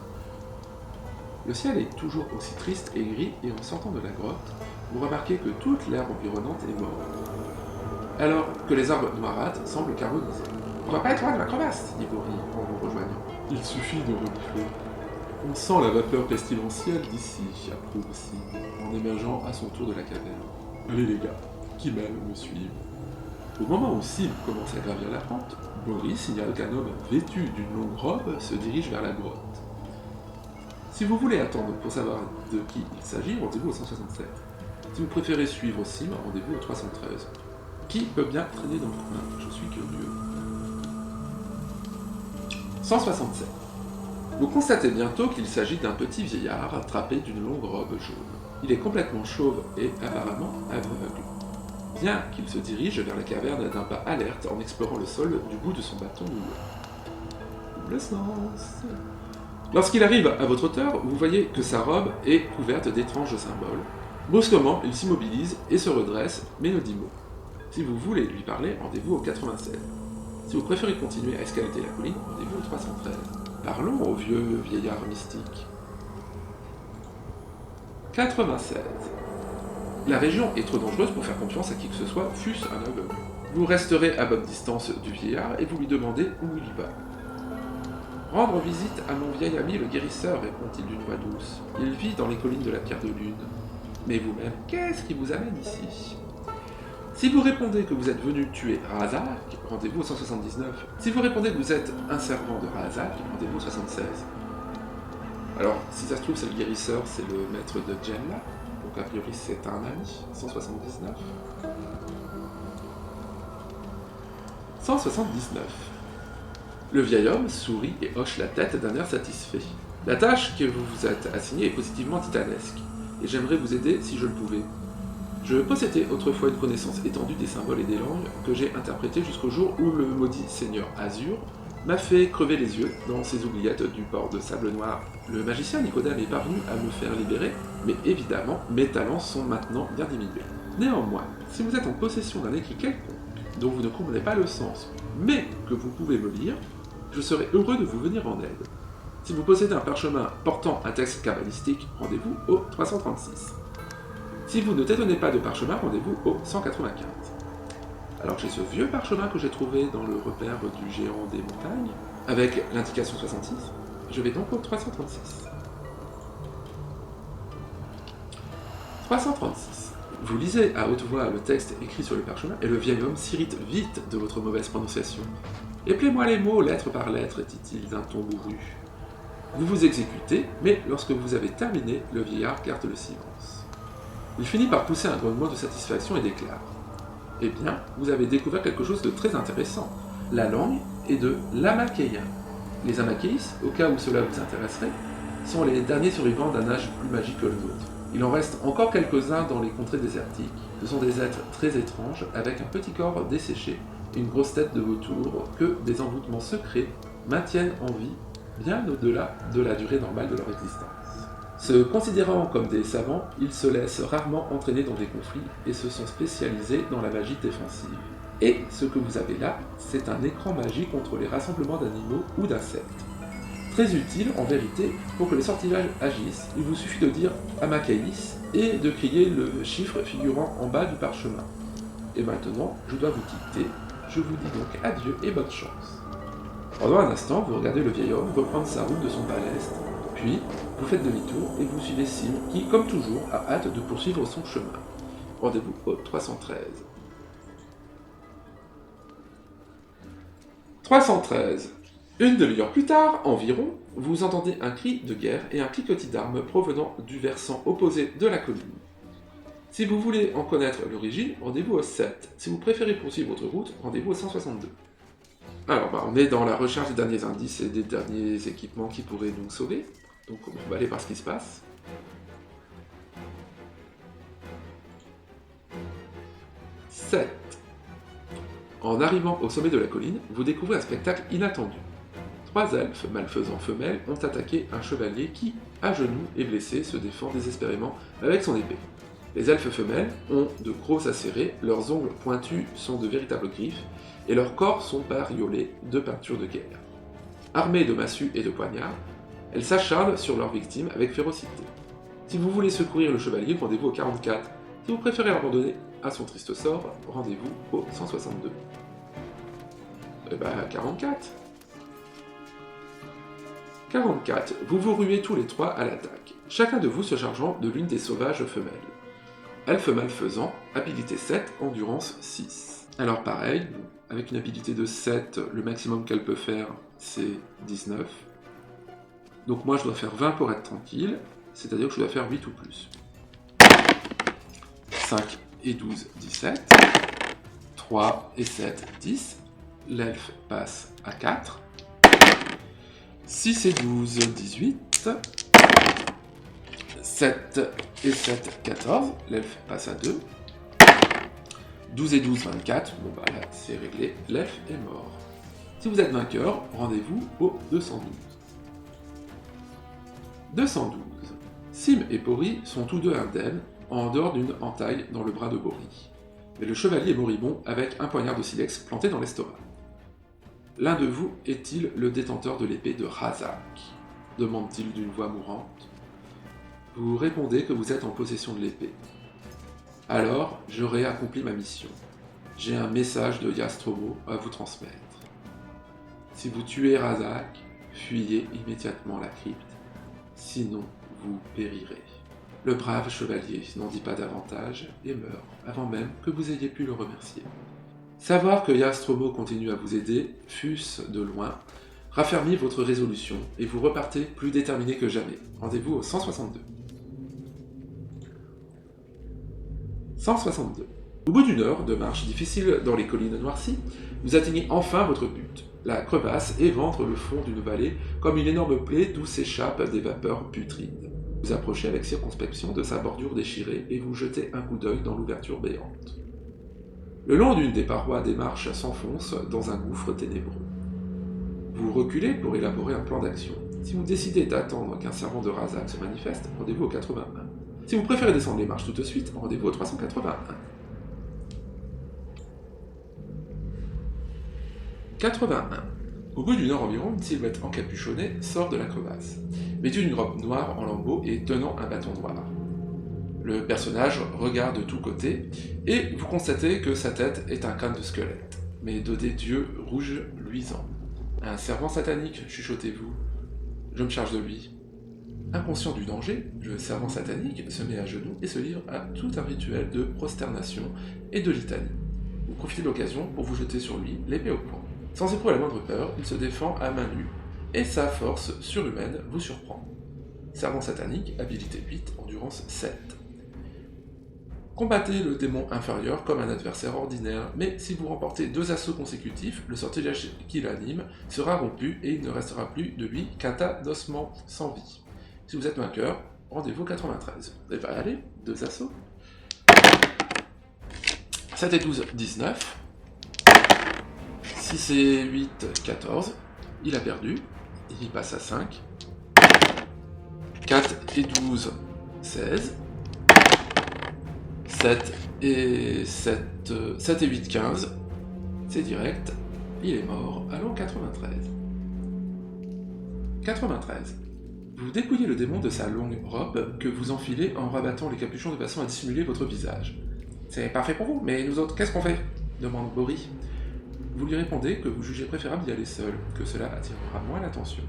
Le ciel est toujours aussi triste et gris et en sortant de la grotte, vous remarquez que toute l'herbe environnante est morte. Alors que les arbres noirâtres semblent carbonisés. On va pas être loin de la crevasse, dit Boris en vous rejoignant. Il suffit de renifler. On sent la vapeur pestilentielle d'ici, approuve Sim, en émergeant à son tour de la caverne. Allez les gars, qui m'aime me suivent. Au moment où Sim commence à gravir la pente, Boris signale qu'un homme vêtu d'une longue robe se dirige vers la grotte. Si vous voulez attendre pour savoir de qui il s'agit, rendez-vous au 167. Si vous préférez suivre Sim, rendez-vous au 313. Qui peut bien traîner dans le coin? Je suis curieux. 167. Vous constatez bientôt qu'il s'agit d'un petit vieillard attrapé d'une longue robe jaune. Il est complètement chauve et apparemment aveugle. Bien qu'il se dirige vers la caverne d'un pas alerte en explorant le sol du bout de son bâton noueux. Double sens. Lorsqu'il arrive à votre hauteur, vous voyez que sa robe est couverte d'étranges symboles. Brusquement, il s'immobilise et se redresse, mais ne dit mot. Si vous voulez lui parler, rendez-vous au 87. Si vous préférez continuer à escalader la colline, rendez-vous au 313. Parlons au vieux vieillard mystique. 96. La région est trop dangereuse pour faire confiance à qui que ce soit, fût-ce un aveugle. Vous resterez à bonne distance du vieillard et vous lui demandez où il va. Rendre visite à mon vieil ami le guérisseur, répond-il d'une voix douce. Il vit dans les collines de la Pierre de Lune. Mais vous-même, qu'est-ce qui vous amène ici? Si vous répondez que vous êtes venu tuer Razak, rendez-vous au 179. Si vous répondez que vous êtes un servant de Razak, rendez-vous au 76. Alors, si ça se trouve, c'est le guérisseur, c'est le maître de Jemla, donc a priori c'est un ami, 179. 179. Le vieil homme sourit et hoche la tête d'un air satisfait. La tâche que vous vous êtes assignée est positivement titanesque, et j'aimerais vous aider si je le pouvais. Je possédais autrefois une connaissance étendue des symboles et des langues que j'ai interprétées jusqu'au jour où le maudit seigneur Azur m'a fait crever les yeux dans ses oubliettes du port de sable noir. Le magicien Nicodème est parvenu à me faire libérer, mais évidemment, mes talents sont maintenant bien diminués. Néanmoins, si vous êtes en possession d'un écrit quelconque, dont vous ne comprenez pas le sens, mais que vous pouvez me lire, je serai heureux de vous venir en aide. Si vous possédez un parchemin portant un texte kabbalistique, rendez-vous au 336. Si vous ne détenez pas de parchemin, rendez-vous au 195. Alors j'ai ce vieux parchemin que j'ai trouvé dans le repère du géant des montagnes, avec l'indication 66, je vais donc au 336. 336. Vous lisez à haute voix le texte écrit sur le parchemin, et le vieil homme s'irrite vite de votre mauvaise prononciation. « Éplez-moi les mots, lettre par lettre, dit-il d'un ton bourru. Vous vous exécutez, mais lorsque vous avez terminé, le vieillard garde le silence. Il finit par pousser un grognement de satisfaction et déclare « Eh bien, vous avez découvert quelque chose de très intéressant. La langue est de l'Amakéen. Les Amakéis, au cas où cela vous intéresserait, sont les derniers survivants d'un âge plus magique que le nôtre. Il en reste encore quelques-uns dans les contrées désertiques. Ce sont des êtres très étranges, avec un petit corps desséché et une grosse tête de vautour que des envoûtements secrets maintiennent en vie bien au-delà de la durée normale de leur existence. Se considérant comme des savants, ils se laissent rarement entraîner dans des conflits et se sont spécialisés dans la magie défensive. Et ce que vous avez là, c'est un écran magique contre les rassemblements d'animaux ou d'insectes. Très utile, en vérité, pour que les sortilèges agissent, il vous suffit de dire Amakaïs et de crier le chiffre figurant en bas du parchemin. Et maintenant, je dois vous quitter. Je vous dis donc adieu et bonne chance. Pendant un instant, vous regardez le vieil homme reprendre sa route de son palestre, puis vous faites demi-tour et vous suivez Sim, qui, comme toujours, a hâte de poursuivre son chemin. Rendez-vous au 313. 313. Une demi-heure plus tard, environ, vous entendez un cri de guerre et un cliquetis d'armes provenant du versant opposé de la colline. Si vous voulez en connaître l'origine, rendez-vous au 7. Si vous préférez poursuivre votre route, rendez-vous au 162. Alors, on est dans la recherche des derniers indices et des derniers équipements qui pourraient nous sauver. Donc, on va aller voir ce qui se passe. « 7. En arrivant au sommet de la colline, vous découvrez un spectacle inattendu. 3 elfes, malfaisants femelles, ont attaqué un chevalier qui, à genoux et blessé, se défend désespérément avec son épée. Les elfes femelles ont de gros acérés, leurs ongles pointus sont de véritables griffes, et leurs corps sont bariolés de peintures de guerre. Armées de massues et de poignards, elles s'acharnent sur leurs victimes avec férocité. Si vous voulez secourir le chevalier, rendez-vous au 44. Si vous préférez abandonner à son triste sort, rendez-vous au 162. 44. 44. Vous vous ruez tous les trois à l'attaque, chacun de vous se chargeant de l'une des sauvages femelles. Elfe malfaisant, habilité 7, endurance 6. Alors pareil, avec une habilité de 7, le maximum qu'elle peut faire, c'est 19. Donc moi je dois faire 20 pour être tranquille, c'est-à-dire que je dois faire 8 ou plus. 5 et 12, 17. 3 et 7, 10. L'elfe passe à 4. 6 et 12, 18. 7 et 7, 14. L'elfe passe à 2. 12 et 12, 24. Bon bah là, c'est réglé. L'elfe est mort. Si vous êtes vainqueur, rendez-vous au 212. 212. Sim et Pori sont tous deux indemnes, en dehors d'une entaille dans le bras de Bori. Mais le chevalier est moribond avec un poignard de silex planté dans l'estomac. L'un de vous est-il le détenteur de l'épée de Razak ? Demande-t-il d'une voix mourante. Vous répondez que vous êtes en possession de l'épée. Alors, j'aurai accompli ma mission. J'ai un message de Yastromo à vous transmettre. Si vous tuez Razak, fuyez immédiatement la crypte, sinon vous périrez. Le brave chevalier n'en dit pas davantage et meurt avant même que vous ayez pu le remercier. Savoir que Yastromo continue à vous aider, fût-ce de loin, raffermit votre résolution et vous repartez plus déterminé que jamais. Rendez-vous au 162. 162. Au bout d'une heure de marche difficile dans les collines noircies, vous atteignez enfin votre but. La crevasse éventre le fond d'une vallée comme une énorme plaie d'où s'échappent des vapeurs putrides. Vous approchez avec circonspection de sa bordure déchirée et vous jetez un coup d'œil dans l'ouverture béante. Le long d'une des parois des marches s'enfonce dans un gouffre ténébreux. Vous reculez pour élaborer un plan d'action. Si vous décidez d'attendre qu'un servant de Razak se manifeste, rendez-vous au 81. Si vous préférez descendre les marches tout de suite, rendez-vous au 381. 81. Au bout d'une heure environ, une silhouette encapuchonnée sort de la crevasse, vêtue d'une robe noire en lambeaux et tenant un bâton noir. Le personnage regarde de tous côtés, et vous constatez que sa tête est un crâne de squelette, mais dodé d'yeux rouges luisants. Un servant satanique, chuchotez-vous. Je me charge de lui. Inconscient du danger, le servant satanique se met à genoux et se livre à tout un rituel de prosternation et de litanie. Vous profitez de l'occasion pour vous jeter sur lui, l'épée au poing. Sans éprouver la moindre peur, il se défend à main nue, et sa force surhumaine vous surprend. Servant satanique, habilité 8, endurance 7. Combattez le démon inférieur comme un adversaire ordinaire, mais si vous remportez 2 assauts consécutifs, le sortilège qui l'anime sera rompu et il ne restera plus de lui qu'un tas d'ossements sans vie. Si vous êtes vainqueur, rendez-vous 93. Et va aller, 2 assauts. 7 et 12, 19. 6 et 8, 14. Il a perdu. Il passe à 5. 4 et 12, 16. 7 et 8, 15. C'est direct. Il est mort. Allons 93. 93. Vous dépouillez le démon de sa longue robe que vous enfilez en rabattant les capuchons de façon à dissimuler votre visage. C'est parfait pour vous, mais nous autres, qu'est-ce qu'on fait demande Bori. Vous lui répondez que vous jugez préférable d'y aller seul, que cela attirera moins l'attention.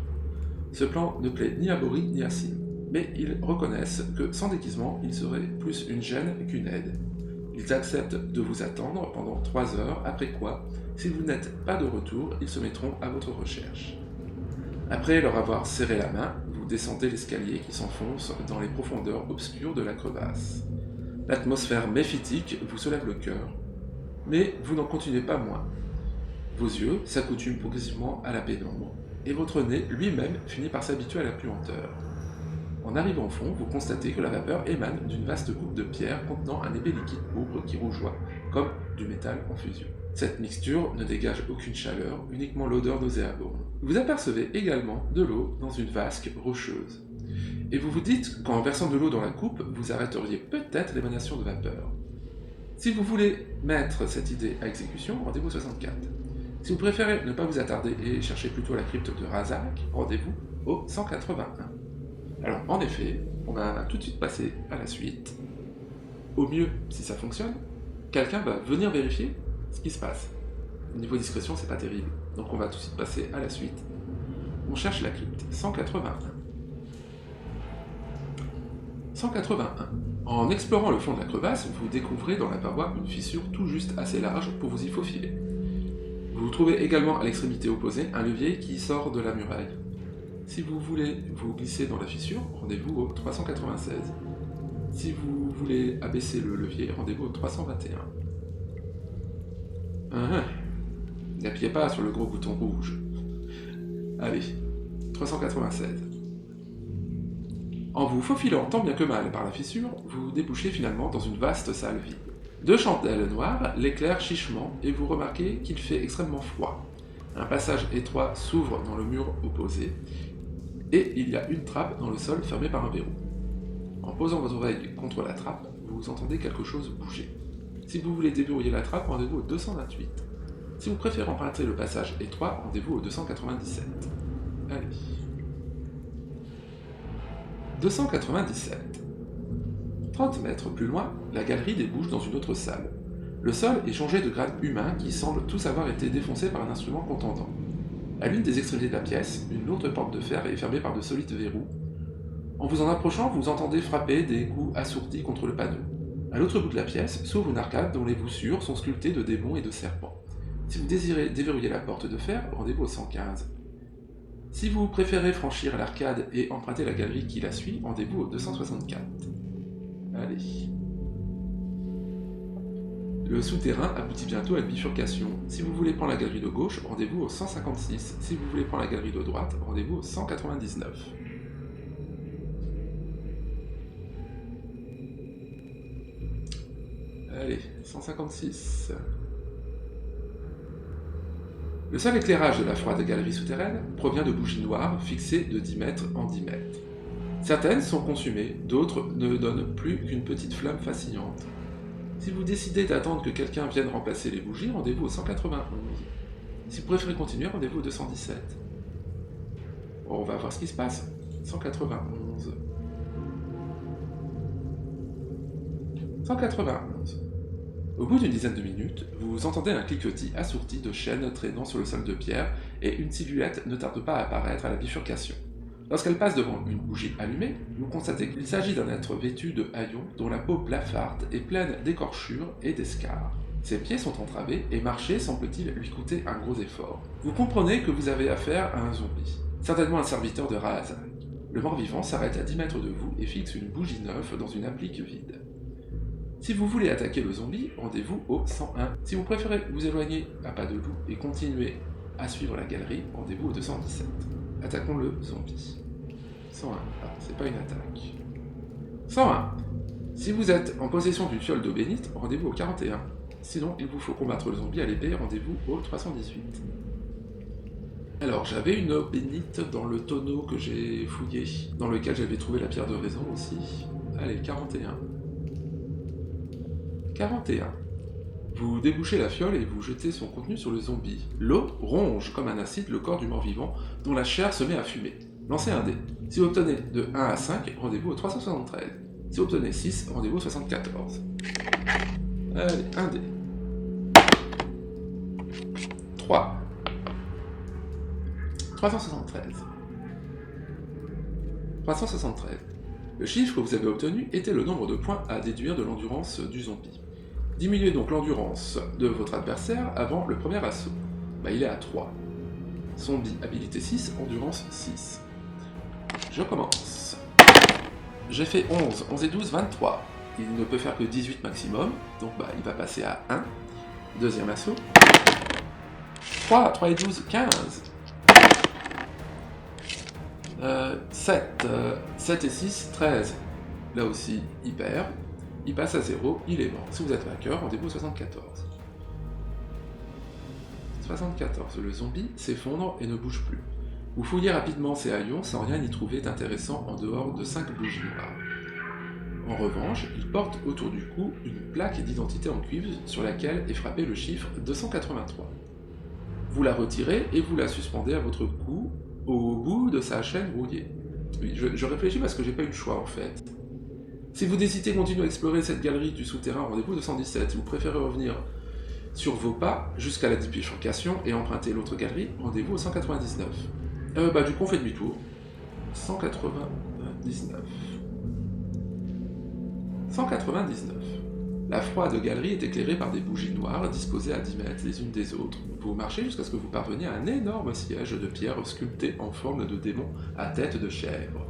Ce plan ne plaît ni à Bori ni à Sim, mais ils reconnaissent que sans déguisement, il serait plus une gêne qu'une aide. Ils acceptent de vous attendre pendant 3 heures, après quoi, si vous n'êtes pas de retour, ils se mettront à votre recherche. Après leur avoir serré la main, vous descendez l'escalier qui s'enfonce dans les profondeurs obscures de la crevasse. L'atmosphère méphitique vous soulève le cœur, mais vous n'en continuez pas moins. Vos yeux s'accoutument progressivement à la pénombre, et votre nez lui-même finit par s'habituer à la puanteur. En arrivant au fond, vous constatez que la vapeur émane d'une vaste coupe de pierre contenant un épais liquide pourpre qui rougeoie, comme du métal en fusion. Cette mixture ne dégage aucune chaleur, uniquement l'odeur nauséabonde. Vous apercevez également de l'eau dans une vasque rocheuse. Et vous vous dites qu'en versant de l'eau dans la coupe, vous arrêteriez peut-être l'émanation de vapeur. Si vous voulez mettre cette idée à exécution, rendez-vous 64. Si vous préférez ne pas vous attarder et chercher plutôt la crypte de Razak, rendez-vous au 181. Alors, en effet, on va tout de suite passer à la suite. Au mieux, si ça fonctionne, quelqu'un va venir vérifier ce qui se passe. Au niveau discrétion, c'est pas terrible. Donc on va tout de suite passer à la suite. On cherche la crypte. 181. 181. En explorant le fond de la crevasse, vous découvrez dans la paroi une fissure tout juste assez large pour vous y faufiler. Vous trouvez également à l'extrémité opposée un levier qui sort de la muraille. Si vous voulez vous glisser dans la fissure, rendez-vous au 396. Si vous voulez abaisser le levier, rendez-vous au 321. N'appuyez pas sur le gros bouton rouge. Allez, 396. En vous faufilant tant bien que mal par la fissure, vous débouchez finalement dans une vaste salle vide. 2 chandelles noires l'éclairent chichement et vous remarquez qu'il fait extrêmement froid. Un passage étroit s'ouvre dans le mur opposé et il y a une trappe dans le sol fermée par un verrou. En posant votre oreille contre la trappe, vous entendez quelque chose bouger. Si vous voulez déverrouiller la trappe, rendez-vous au 228. Si vous préférez emprunter le passage étroit, rendez-vous au 297. Allez. 297. 30 mètres plus loin, la galerie débouche dans une autre salle. Le sol est changé de grade humain qui semble tous avoir été défoncé par un instrument contendant. À l'une des extrémités de la pièce, une lourde porte de fer est fermée par de solides verrous. En vous en approchant, vous entendez frapper des coups assourdis contre le panneau. À l'autre bout de la pièce s'ouvre une arcade dont les voussures sont sculptées de démons et de serpents. Si vous désirez déverrouiller la porte de fer, rendez-vous au 115. Si vous préférez franchir l'arcade et emprunter la galerie qui la suit, rendez-vous au 264. Allez. Le souterrain aboutit bientôt à une bifurcation. Si vous voulez prendre la galerie de gauche, rendez-vous au 156. Si vous voulez prendre la galerie de droite, rendez-vous au 199. Allez, 156. Le seul éclairage de la froide galerie souterraine provient de bougies noires fixées de 10 mètres en 10 mètres. Certaines sont consumées, d'autres ne donnent plus qu'une petite flamme fascinante. Si vous décidez d'attendre que quelqu'un vienne remplacer les bougies, rendez-vous au 191. Si vous préférez continuer, rendez-vous au 217. Bon, on va voir ce qui se passe. 191. 191. Au bout d'une dizaine de minutes, vous entendez un cliquetis assourdi de chaînes traînant sur le sol de pierre et une silhouette ne tarde pas à apparaître à la bifurcation. Lorsqu'elle passe devant une bougie allumée, vous constatez qu'il s'agit d'un être vêtu de haillons dont la peau blafarde est pleine d'écorchures et d'escarres. Ses pieds sont entravés et marcher semble-t-il lui coûter un gros effort. Vous comprenez que vous avez affaire à un zombie, certainement un serviteur de Rahazak. Le mort-vivant s'arrête à 10 mètres de vous et fixe une bougie neuve dans une applique vide. Si vous voulez attaquer le zombie, rendez-vous au 101. Si vous préférez vous éloigner à pas de loup et continuer à suivre la galerie, rendez-vous au 217. Attaquons le zombie. 101. Ah, c'est pas une attaque. 101. Si vous êtes en possession d'une fiole d'eau bénite, rendez-vous au 41. Sinon, il vous faut combattre le zombie à l'épée, rendez-vous au 318. Alors, j'avais une eau bénite dans le tonneau que j'ai fouillé, dans lequel j'avais trouvé la pierre de raison aussi. Allez, 41. 41. Vous débouchez la fiole et vous jetez son contenu sur le zombie. L'eau ronge comme un acide le corps du mort-vivant, dont la chair se met à fumer. Lancez un dé. Si vous obtenez de 1 à 5, rendez-vous au 373. Si vous obtenez 6, rendez-vous au 74. Allez, un dé. 3. 373. 373. Le chiffre que vous avez obtenu était le nombre de points à déduire de l'endurance du zombie. Diminuez donc l'endurance de votre adversaire avant le premier assaut. Il est à 3. Zombie, habilité 6, endurance 6. Je commence. J'ai fait 11, 11 et 12, 23. Il ne peut faire que 18 maximum, donc il va passer à 1. Deuxième assaut. 3, 3 et 12, 15. 7 et 6, 13. Là aussi, il perd. Il passe à 0, il est mort. Si vous êtes vainqueur, rendez-vous au 74. 74. Le zombie s'effondre et ne bouge plus. Vous fouillez rapidement ses haillons sans rien y trouver d'intéressant en dehors de 5 bougies noires. En revanche, il porte autour du cou une plaque d'identité en cuivre sur laquelle est frappé le chiffre 283. Vous la retirez et vous la suspendez à votre cou au bout de sa chaîne rouillée. Oui, je réfléchis parce que j'ai pas eu le choix en fait. Si vous décidez de continuer à explorer cette galerie du souterrain, rendez-vous au 217. Si vous préférez revenir sur vos pas jusqu'à la bifurcation et emprunter l'autre galerie, rendez-vous au 199. Du coup on fait demi-tour. 199. 199. La froide galerie est éclairée par des bougies noires disposées à 10 mètres les unes des autres. Vous marchez jusqu'à ce que vous parveniez à un énorme siège de pierre sculpté en forme de démon à tête de chèvre.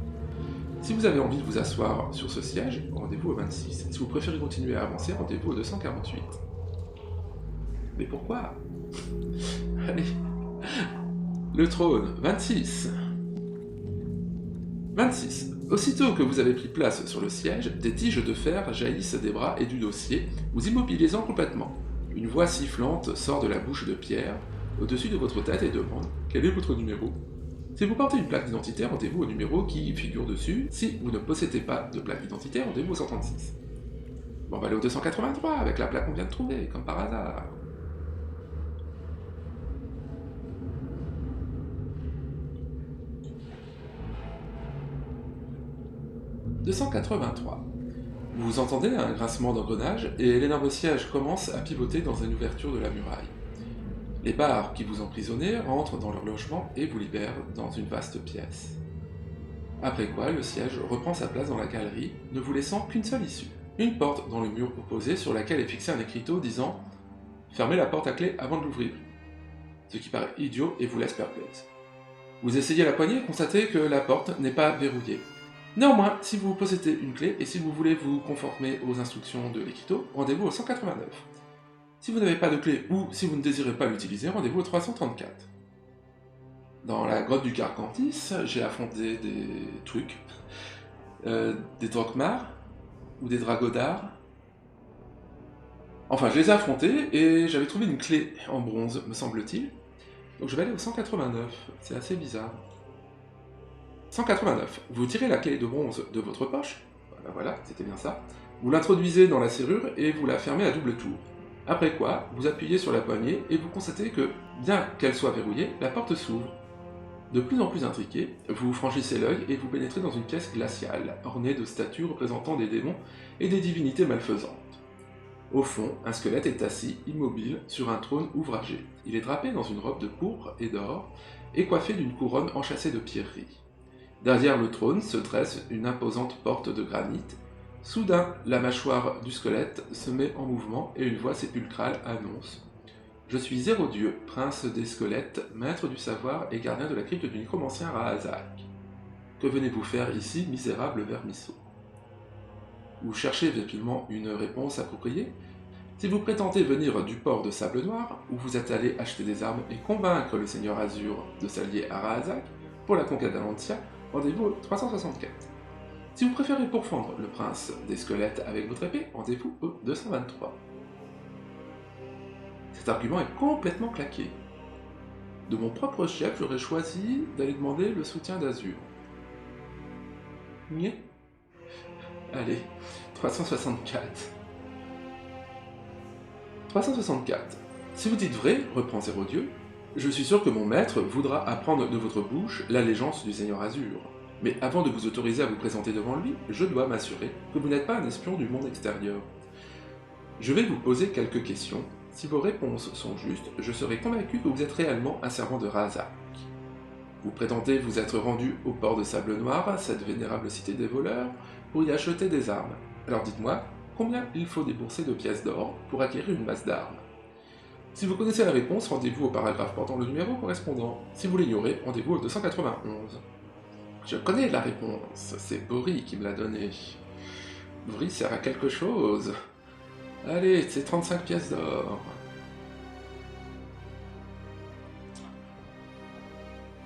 Si vous avez envie de vous asseoir sur ce siège, rendez-vous au 26. Si vous préférez continuer à avancer, rendez-vous au 248. Mais pourquoi? Allez. Le trône, 26. 26. Aussitôt que vous avez pris place sur le siège, des tiges de fer jaillissent des bras et du dossier, vous immobilisant complètement. Une voix sifflante sort de la bouche de Pierre, au-dessus de votre tête et demande « Quel est votre numéro ?» Si vous portez une plaque d'identité, rendez-vous au numéro qui figure dessus. Si vous ne possédez pas de plaque d'identité, rendez-vous au 136. Bon, on va aller au 283 avec la plaque qu'on vient de trouver, comme par hasard. « 283. Vous entendez un grincement d'engrenage et l'énorme siège commence à pivoter dans une ouverture de la muraille. Les barres qui vous emprisonnaient rentrent dans leur logement et vous libèrent dans une vaste pièce. Après quoi, le siège reprend sa place dans la galerie, ne vous laissant qu'une seule issue. Une porte dans le mur opposé sur laquelle est fixé un écriteau disant « Fermez la porte à clé avant de l'ouvrir », ce qui paraît idiot et vous laisse perplexe. Vous essayez la poignée et constatez que la porte n'est pas verrouillée. Néanmoins, si vous possédez une clé et si vous voulez vous conformer aux instructions de l'écriteau, rendez-vous au 189. Si vous n'avez pas de clé ou si vous ne désirez pas l'utiliser, rendez-vous au 334. Dans la grotte du Carcantis, j'ai affronté des trucs, des Drokmar ou des Dragodar. Enfin, je les ai affrontés et j'avais trouvé une clé en bronze, me semble-t-il. Donc je vais aller au 189, c'est assez bizarre. 189. Vous tirez la clé de bronze de votre poche, voilà, c'était bien ça. Vous l'introduisez dans la serrure et vous la fermez à double tour. Après quoi, vous appuyez sur la poignée et vous constatez que, bien qu'elle soit verrouillée, la porte s'ouvre. De plus en plus intriqué, vous franchissez l'œil et vous pénétrez dans une pièce glaciale, ornée de statues représentant des démons et des divinités malfaisantes. Au fond, un squelette est assis, immobile, sur un trône ouvragé. Il est drapé dans une robe de pourpre et d'or, et coiffé d'une couronne enchâssée de pierreries. Derrière le trône se dresse une imposante porte de granit. Soudain, la mâchoire du squelette se met en mouvement et une voix sépulcrale annonce « Je suis Hérodieu, prince des squelettes, maître du savoir et gardien de la crypte du nécromancien Rahazak. Que venez-vous faire ici, misérable vermisseau ?» Vous cherchez véritablement une réponse appropriée? Si vous prétendez venir du port de Sable Noir, où vous êtes allé acheter des armes et convaincre le seigneur Azur de s'allier à Rahazak pour la conquête d'Alantia, rendez-vous au 364. Si vous préférez pourfendre le prince des squelettes avec votre épée, rendez-vous au 223. Cet argument est complètement claqué. De mon propre chef, j'aurais choisi d'aller demander le soutien d'Azur. Niais. Allez, 364. 364. Si vous dites vrai, reprend Hérodieu, je suis sûr que mon maître voudra apprendre de votre bouche l'allégeance du Seigneur Azur. Mais avant de vous autoriser à vous présenter devant lui, je dois m'assurer que vous n'êtes pas un espion du monde extérieur. Je vais vous poser quelques questions. Si vos réponses sont justes, je serai convaincu que vous êtes réellement un servant de Rahazak. Vous prétendez vous être rendu au port de Sable Noir, cette vénérable cité des voleurs, pour y acheter des armes. Alors dites-moi, combien il faut débourser de pièces d'or pour acquérir une masse d'armes? Si vous connaissez la réponse, rendez-vous au paragraphe portant le numéro correspondant. Si vous l'ignorez, rendez-vous au 291. Je connais la réponse, c'est Boris qui me l'a donnée. Boris sert à quelque chose. Allez, c'est 35 pièces d'or.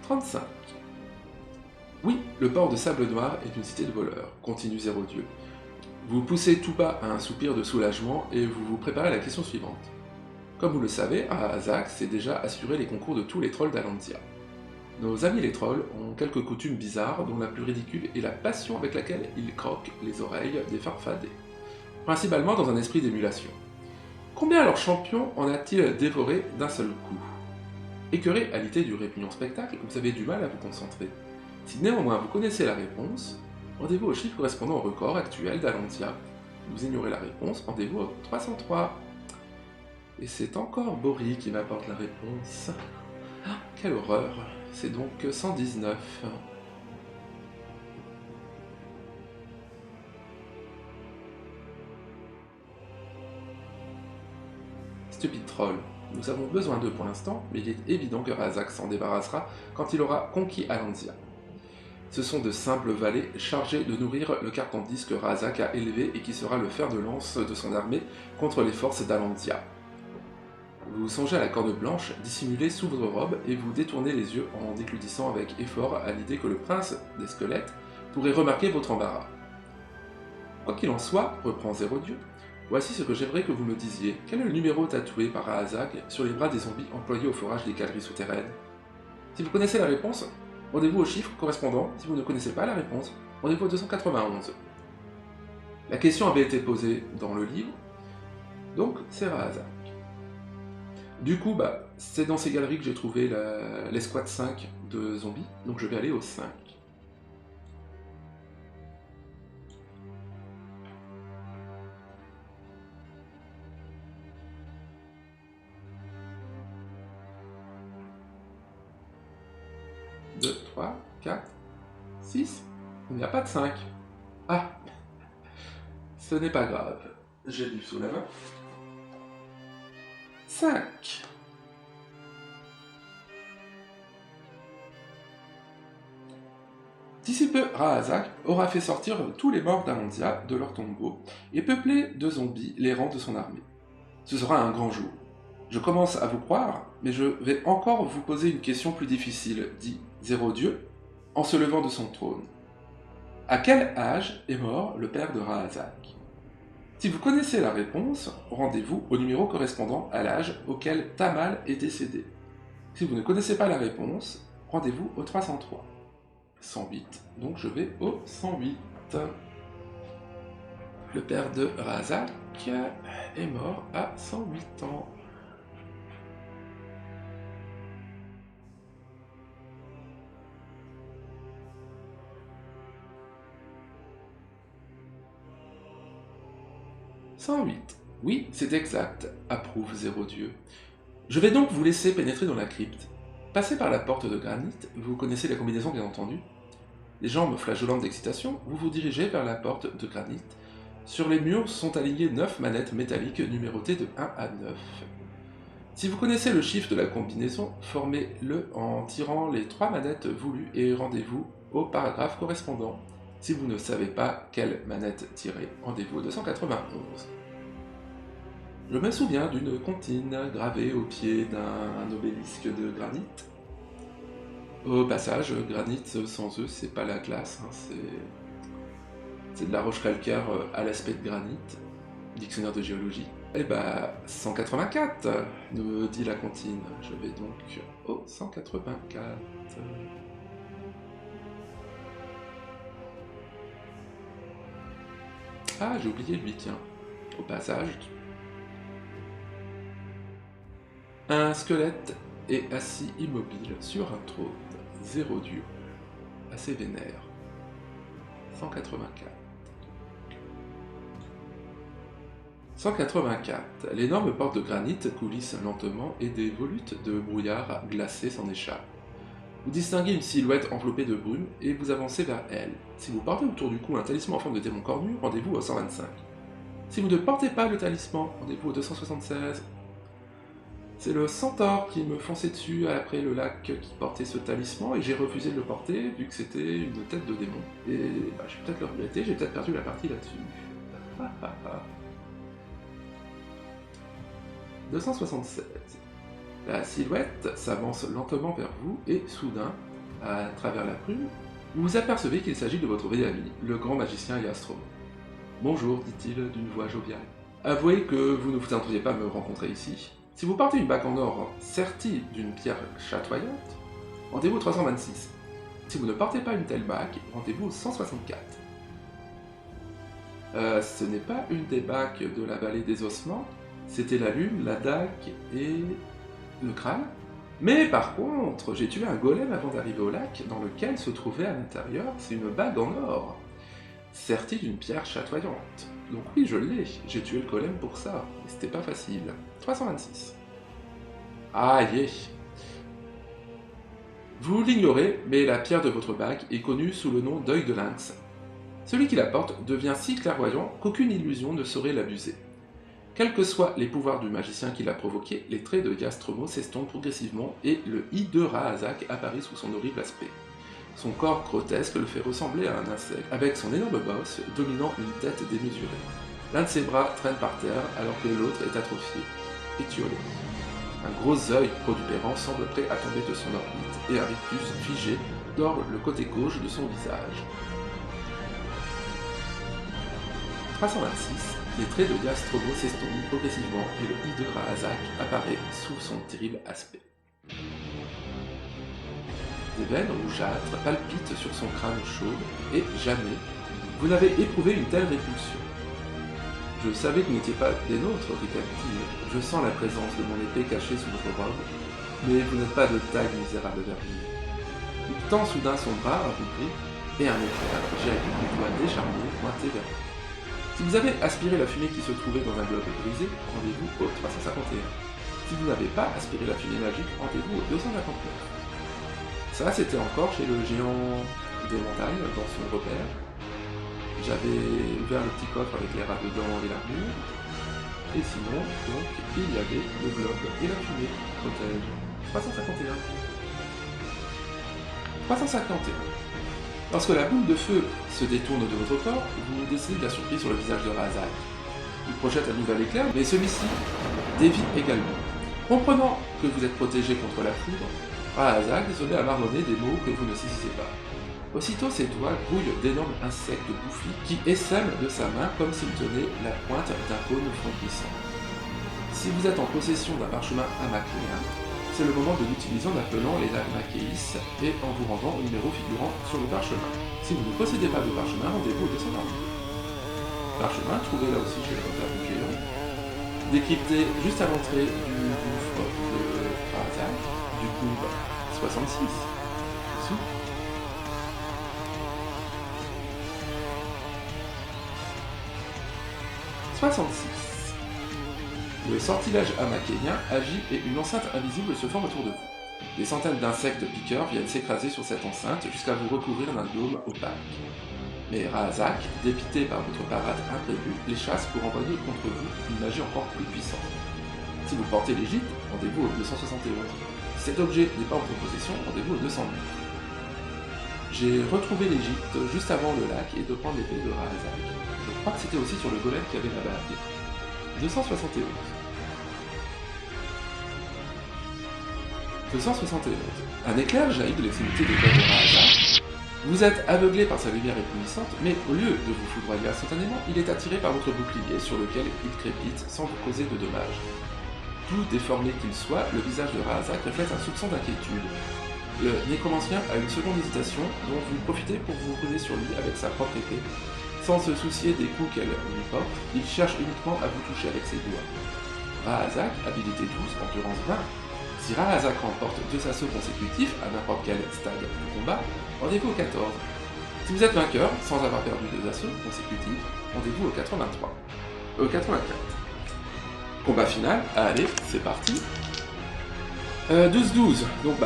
35. Oui, le port de Sable Noir est une cité de voleurs, continue Hérodieu. Vous poussez tout bas à un soupir de soulagement et vous vous préparez à la question suivante. Comme vous le savez, Rahazak s'est déjà assuré les concours de tous les trolls d'Alantia. Nos amis les trolls ont quelques coutumes bizarres dont la plus ridicule est la passion avec laquelle ils croquent les oreilles des farfadets, principalement dans un esprit d'émulation. Combien leur champion en a-t-il dévoré d'un seul coup? Écœuré à l'idée du répugnant spectacle, vous avez du mal à vous concentrer. Si néanmoins vous connaissez la réponse, rendez-vous au chiffre correspondant au record actuel d'Alantia. Vous ignorez la réponse, rendez-vous au 303. Et c'est encore Boris qui m'apporte la réponse. Ah, quelle horreur! C'est donc 119. Stupide troll. Nous avons besoin d'eux pour l'instant, mais il est évident que Rahazak s'en débarrassera quand il aura conquis Alantia. Ce sont de simples valets chargés de nourrir le Carcantis que Rahazak a élevé et qui sera le fer de lance de son armée contre les forces d'Alantia. Vous songez à la corde blanche dissimulée sous votre robe et vous détournez les yeux en déglutissant avec effort à l'idée que le prince des squelettes pourrait remarquer votre embarras. Quoi qu'il en soit, reprend Hérodieu, voici ce que j'aimerais que vous me disiez. Quel est le numéro tatoué par Rahazak sur les bras des zombies employés au forage des galeries souterraines? Si vous connaissez la réponse, rendez-vous au chiffre correspondant. Si vous ne connaissez pas la réponse, rendez-vous au 291. La question avait été posée dans le livre, donc c'est Rahazak. Du coup, c'est dans ces galeries que j'ai trouvé l'escouade 5 de zombies, donc je vais aller au 5. Deux, 3, 4, 6. Il n'y a pas de 5. Ah, ce n'est pas grave. J'ai le livre sous la main. 5. D'ici peu, Rahazak aura fait sortir tous les morts d'Alandia de leur tombeau et peupler de zombies les rangs de son armée. Ce sera un grand jour. Je commence à vous croire, mais je vais encore vous poser une question plus difficile, dit Zéro Dieu, en se levant de son trône. À quel âge est mort le père de Rahazak? Si vous connaissez la réponse, rendez-vous au numéro correspondant à l'âge auquel Tamal est décédé. Si vous ne connaissez pas la réponse, rendez-vous au 303. 108, donc je vais au 108. Le père de Rahazak est mort à 108 ans. « 108. Oui, c'est exact, approuve Zéro Dieu. Je vais donc vous laisser pénétrer dans la crypte. Passez par la porte de granit, vous connaissez la combinaison bien entendu. Les jambes flageolantes d'excitation, vous vous dirigez vers la porte de granit. Sur les murs sont alignées 9 manettes métalliques numérotées de 1 à 9. Si vous connaissez le chiffre de la combinaison, formez-le en tirant les 3 manettes voulues et rendez-vous au paragraphe correspondant. Si vous ne savez pas quelle manette tirer, rendez-vous au 291. Je me souviens d'une comptine gravée au pied d'un obélisque de granit. Au passage, granit sans eux, c'est pas la glace, hein, c'est de la roche calcaire à l'aspect de granit. Dictionnaire de géologie. Eh bah, 184, nous dit la comptine. Je vais donc au 184. Ah, j'ai oublié lui, tiens. Au passage. Un squelette est assis immobile sur un trône. Zéro Dieu. Assez vénère. 184. 184. L'énorme porte de granit coulisse lentement et des volutes de brouillard glacé s'en échappent. Vous distinguez une silhouette enveloppée de brume et vous avancez vers elle. Si vous portez autour du cou un talisman en forme de démon cornu, rendez-vous au 125. Si vous ne portez pas le talisman, rendez-vous au 276. C'est le centaure qui me fonçait dessus après le lac qui portait ce talisman et j'ai refusé de le porter vu que c'était une tête de démon. Et bah, je vais peut-être le regretter, j'ai peut-être perdu la partie là-dessus. 276. La silhouette s'avance lentement vers vous et soudain, à travers la brume, vous vous apercevez qu'il s'agit de votre vieil ami, le grand magicien Yastrom. Bonjour, dit-il d'une voix joviale. Avouez que vous ne vous attendiez pas à me rencontrer ici. Si vous portez une bague en or sertie d'une pierre chatoyante, rendez-vous au 326. Si vous ne portez pas une telle bague, rendez-vous au 164. Ce n'est pas une des bagues de la vallée des ossements, c'était la lune, la dague et le crâne. Mais par contre, j'ai tué un golem avant d'arriver au lac, dans lequel se trouvait à l'intérieur, c'est une bague en or, sertie d'une pierre chatoyante. Donc oui, je l'ai, j'ai tué le golem pour ça, et c'était pas facile. 326. Aïe. Vous l'ignorez, mais la pierre de votre bague est connue sous le nom d'œil de lynx. Celui qui la porte devient si clairvoyant qu'aucune illusion ne saurait l'abuser. Quels que soient les pouvoirs du magicien qui l'a provoqué, les traits de Yastromo s'estompent progressivement et le hideux Rahazak apparaît sous son horrible aspect. Son corps grotesque le fait ressembler à un insecte, avec son énorme bosse dominant une tête démesurée. L'un de ses bras traîne par terre alors que l'autre est atrophié, étiolé. Un gros œil protubérant semble prêt à tomber de son orbite et un rictus figé dore le côté gauche de son visage. 326. Les traits de Yastromo s'estompent progressivement et le hideux Rahazak apparaît sous son terrible aspect. Des veines rougeâtres palpitent sur son crâne chauve et jamais vous n'avez éprouvé une telle répulsion. Je savais que vous n'étiez pas des nôtres, ricane-t-il. Je sens la présence de mon épée cachée sous votre robe, mais vous n'êtes pas de taille, misérable vermine. Il tend soudain son bras rabougri et un éclair jaillit du doigt décharné pointé vers vous. Si vous avez aspiré la fumée qui se trouvait dans un globe brisé, rendez-vous au 351. Si vous n'avez pas aspiré la fumée magique, rendez-vous au 259. Ça, c'était encore chez le géant des montagnes dans son repère. J'avais ouvert le petit coffre avec les rats dedans et l'armure. Et sinon, donc, il y avait le globe et la fumée qui protègent. 351. 351. Lorsque la boule de feu se détourne de votre corps, vous décidez de la surprise sur le visage de Rahazak. Il projette un nouvel éclair, mais celui-ci dévie également. Comprenant que vous êtes protégé contre la foudre, Rahazak se met à marmonner des mots que vous ne saisissez pas. Aussitôt, ses doigts grouillent d'énormes insectes bouffis qui essaiment de sa main comme s'il tenait la pointe d'un cône fondissant. Si vous êtes en possession d'un parchemin amakéen, c'est le moment de l'utiliser en appelant les Amakéis et en vous rendant au numéro figurant sur le parchemin. Si vous ne possédez pas de parchemin, rendez-vous au 222. Parchemin, trouvé là aussi chez le notaire du géant, décrypté juste à l'entrée du gouffre de Rahazak, du coup 66, dessous. « 66. Le sortilège amakénien agit et une enceinte invisible se forme autour de vous. Des centaines d'insectes piqueurs viennent s'écraser sur cette enceinte jusqu'à vous recouvrir d'un dôme opaque. Mais Rahazak, dépité par votre parade imprévue, les chasse pour envoyer contre vous une magie encore plus puissante. Si vous portez l'Égypte, rendez-vous au 271. Si cet objet n'est pas en votre possession, rendez-vous au 208. J'ai retrouvé l'Égypte juste avant le lac et de prendre l'épée de Rahazak. Je crois que c'était aussi sur le golem qui avait là-bas à pied. 271. 271. Un éclair jaillit de l'extrémité des doigts de Rahazak. Vous êtes aveuglé par sa lumière éblouissante, mais au lieu de vous foudroyer instantanément, il est attiré par votre bouclier sur lequel il crépite sans vous causer de dommages. Tout déformé qu'il soit, le visage de Rahazak reflète un soupçon d'inquiétude. Le nécromancien a une seconde hésitation dont vous profitez pour vous rouler sur lui avec sa propre épée. Sans se soucier des coups qu'elle lui porte, il cherche uniquement à vous toucher avec ses doigts. Rahazak, habilité 12, endurance 20. Si Rahazak remporte 2 assauts consécutifs à n'importe quel stade du combat, rendez-vous au 14. Si vous êtes vainqueur, sans avoir perdu 2 assauts consécutifs, rendez-vous au 83. Au 84. Combat final, allez, c'est parti. 12-12, donc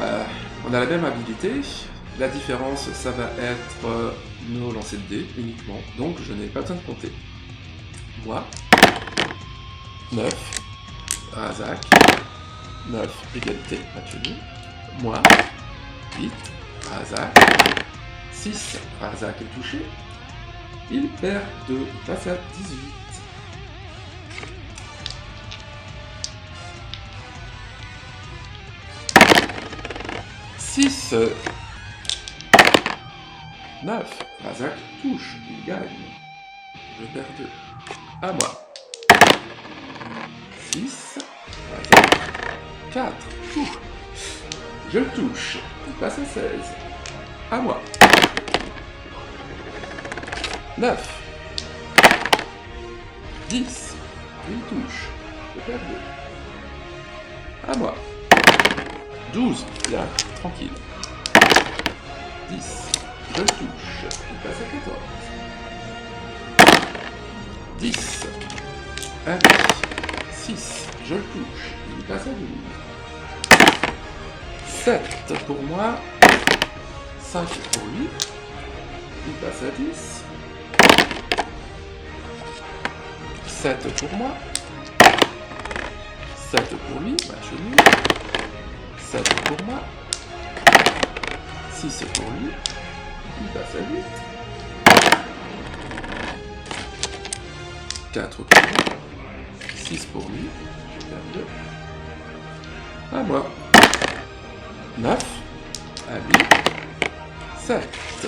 on a la même habilité. La différence, ça va être nos lancers de dés uniquement, donc je n'ai pas besoin de compter. Moi, 9, Rahazak, 9, égalité, match nul. Moi, 8, Rahazak, 6, Rahazak est touché. Il perd 2, il passe à 18. 6, 9, Rahazak touche, il gagne. Je perds 2. À moi. 6, Rahazak, 4, je le touche, il passe à 16. À moi. 9, 10, il touche, je perds 2. À moi. 12, bien, tranquille. 10, je le touche, il passe à 14. 10, allez, 6, je le touche, il passe à 12. 7 pour moi, 5 pour lui, il passe à 10. 7 pour moi, 7 pour lui, match nul. 7 pour moi, 6 pour lui, il passe à 8. 4 pour moi, 6 pour lui, je perds 2. À moi. 9, à lui, 7.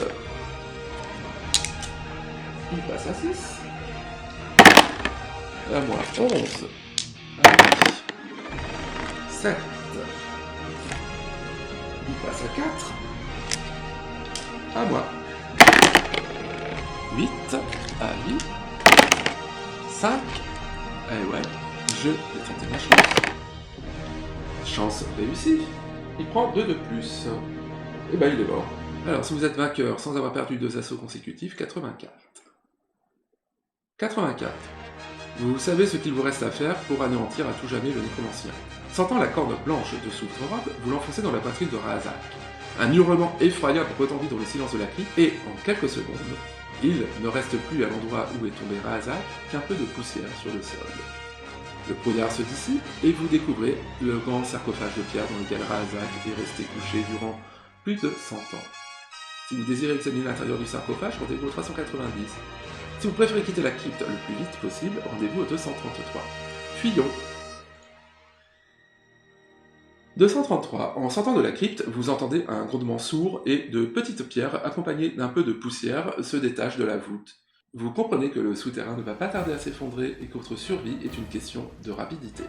Il passe à 6. À moi, 11. À lui, 7. Il passe à 4. À moi. 8. À lui. 5. Eh ouais, je vais tenter ma chance. Chance réussie. Il prend 2 de plus. Et il est mort. Alors, si vous êtes vainqueur sans avoir perdu 2 assauts consécutifs, 84. 84. Vous savez ce qu'il vous reste à faire pour anéantir à tout jamais le nécromancien. Sentant la corne blanche dessous votre robe, vous l'enfoncez dans la poitrine de Rahazak. Un hurlement effroyable retentit dans le silence de la crypte, et en quelques secondes, il ne reste plus à l'endroit où est tombé Rahazak qu'un peu de poussière sur le sol. Le brouillard se dissipe et vous découvrez le grand sarcophage de pierre dans lequel Rahazak est resté couché durant plus de 100 ans. Si vous désirez examiner l'intérieur du sarcophage, rendez-vous au 390. Si vous préférez quitter la crypte le plus vite possible, rendez-vous au 233. Fuyons. 233. En sortant de la crypte, vous entendez un grondement sourd et de petites pierres accompagnées d'un peu de poussière se détachent de la voûte. Vous comprenez que le souterrain ne va pas tarder à s'effondrer et que votre survie est une question de rapidité.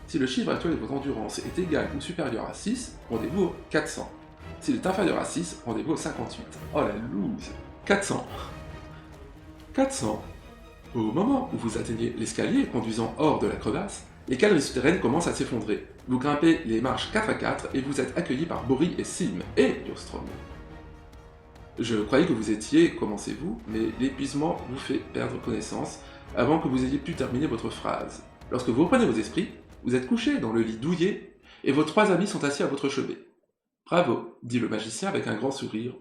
Si le chiffre actuel de votre endurance est égal ou supérieur à 6, rendez-vous au 400. S'il est inférieur à 6, rendez-vous au 58. Oh la loose. 400. 400. Au moment où vous atteignez l'escalier conduisant hors de la crevasse, les calories souterraines commencent à s'effondrer. Vous grimpez les marches 4 à 4 et vous êtes accueillis par Bori et Sim et Yostrom. Je croyais que vous étiez, commencez-vous, mais l'épuisement vous fait perdre connaissance avant que vous ayez pu terminer votre phrase. Lorsque vous reprenez vos esprits, vous êtes couché dans le lit douillet et vos 3 amis sont assis à votre chevet. Bravo, dit le magicien avec un grand sourire.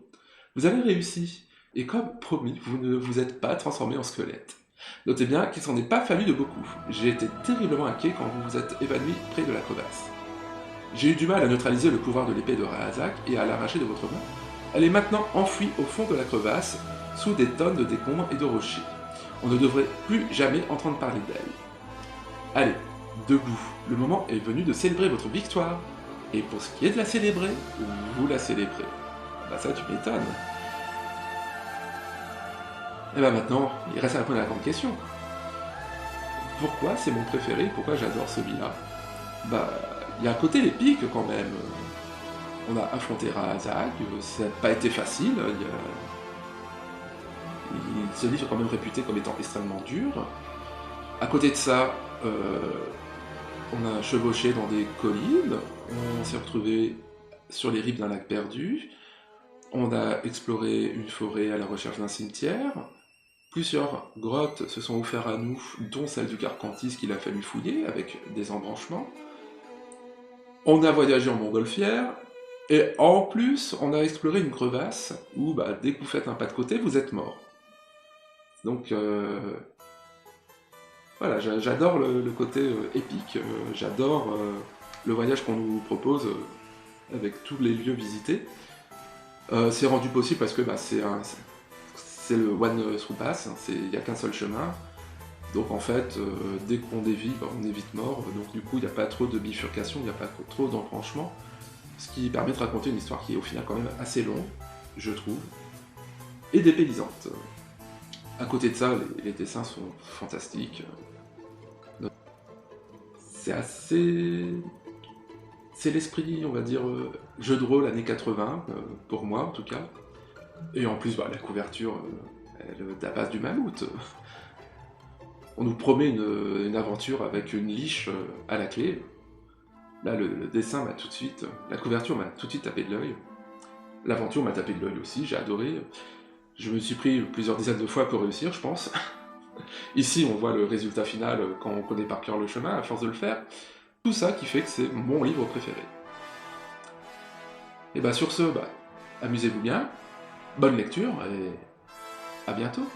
Vous avez réussi, et comme promis, vous ne vous êtes pas transformé en squelette. Notez bien qu'il s'en est pas fallu de beaucoup. J'ai été terriblement inquiet quand vous vous êtes évanoui près de la crevasse. J'ai eu du mal à neutraliser le pouvoir de l'épée de Rahazak et à l'arracher de votre main. Elle est maintenant enfouie au fond de la crevasse, sous des tonnes de décombres et de rochers. On ne devrait plus jamais entendre parler d'elle. Allez, debout, le moment est venu de célébrer votre victoire. Et pour ce qui est de la célébrer, vous la célébrez. Bah ça, tu m'étonnes. Et bah maintenant, il reste à répondre à la grande question. Pourquoi c'est mon préféré? Pourquoi j'adore celui-là? Bah, il y a un côté épique quand même. On a affronté Rahazak, ça n'a pas été facile. Ce livre est quand même réputé comme étant extrêmement dur. À côté de ça, on a chevauché dans des collines, on s'est retrouvé sur les rives d'un lac perdu, on a exploré une forêt à la recherche d'un cimetière, plusieurs grottes se sont offertes à nous, dont celle du Carcantis qu'il a fallu fouiller avec des embranchements. On a voyagé en montgolfière, et en plus, on a exploré une crevasse où, dès que vous faites un pas de côté, vous êtes mort. Donc, voilà, j'adore le côté épique, j'adore le voyage qu'on nous propose avec tous les lieux visités. C'est rendu possible parce que c'est le one through pass, il n'y a qu'un seul chemin. Donc en fait, dès qu'on dévie, on est vite mort. Donc du coup, il n'y a pas trop de bifurcation, il n'y a pas trop d'embranchement. Ce qui permet de raconter une histoire qui est au final quand même assez longue, je trouve, et dépaysante. À côté de ça, les dessins sont fantastiques. C'est assez... C'est l'esprit, on va dire, jeu de rôle années 80, pour moi en tout cas. Et en plus, la couverture, elle est à base du mammouth. On nous promet une aventure avec une liche à la clé. Là, le dessin m'a tout de suite... La couverture m'a tout de suite tapé de l'œil. L'aventure m'a tapé de l'œil aussi, j'ai adoré. Je me suis pris plusieurs dizaines de fois pour réussir, je pense. Ici, on voit le résultat final quand on connaît par cœur le chemin, à force de le faire. Tout ça qui fait que c'est mon livre préféré. Et sur ce, amusez-vous bien, bonne lecture et à bientôt.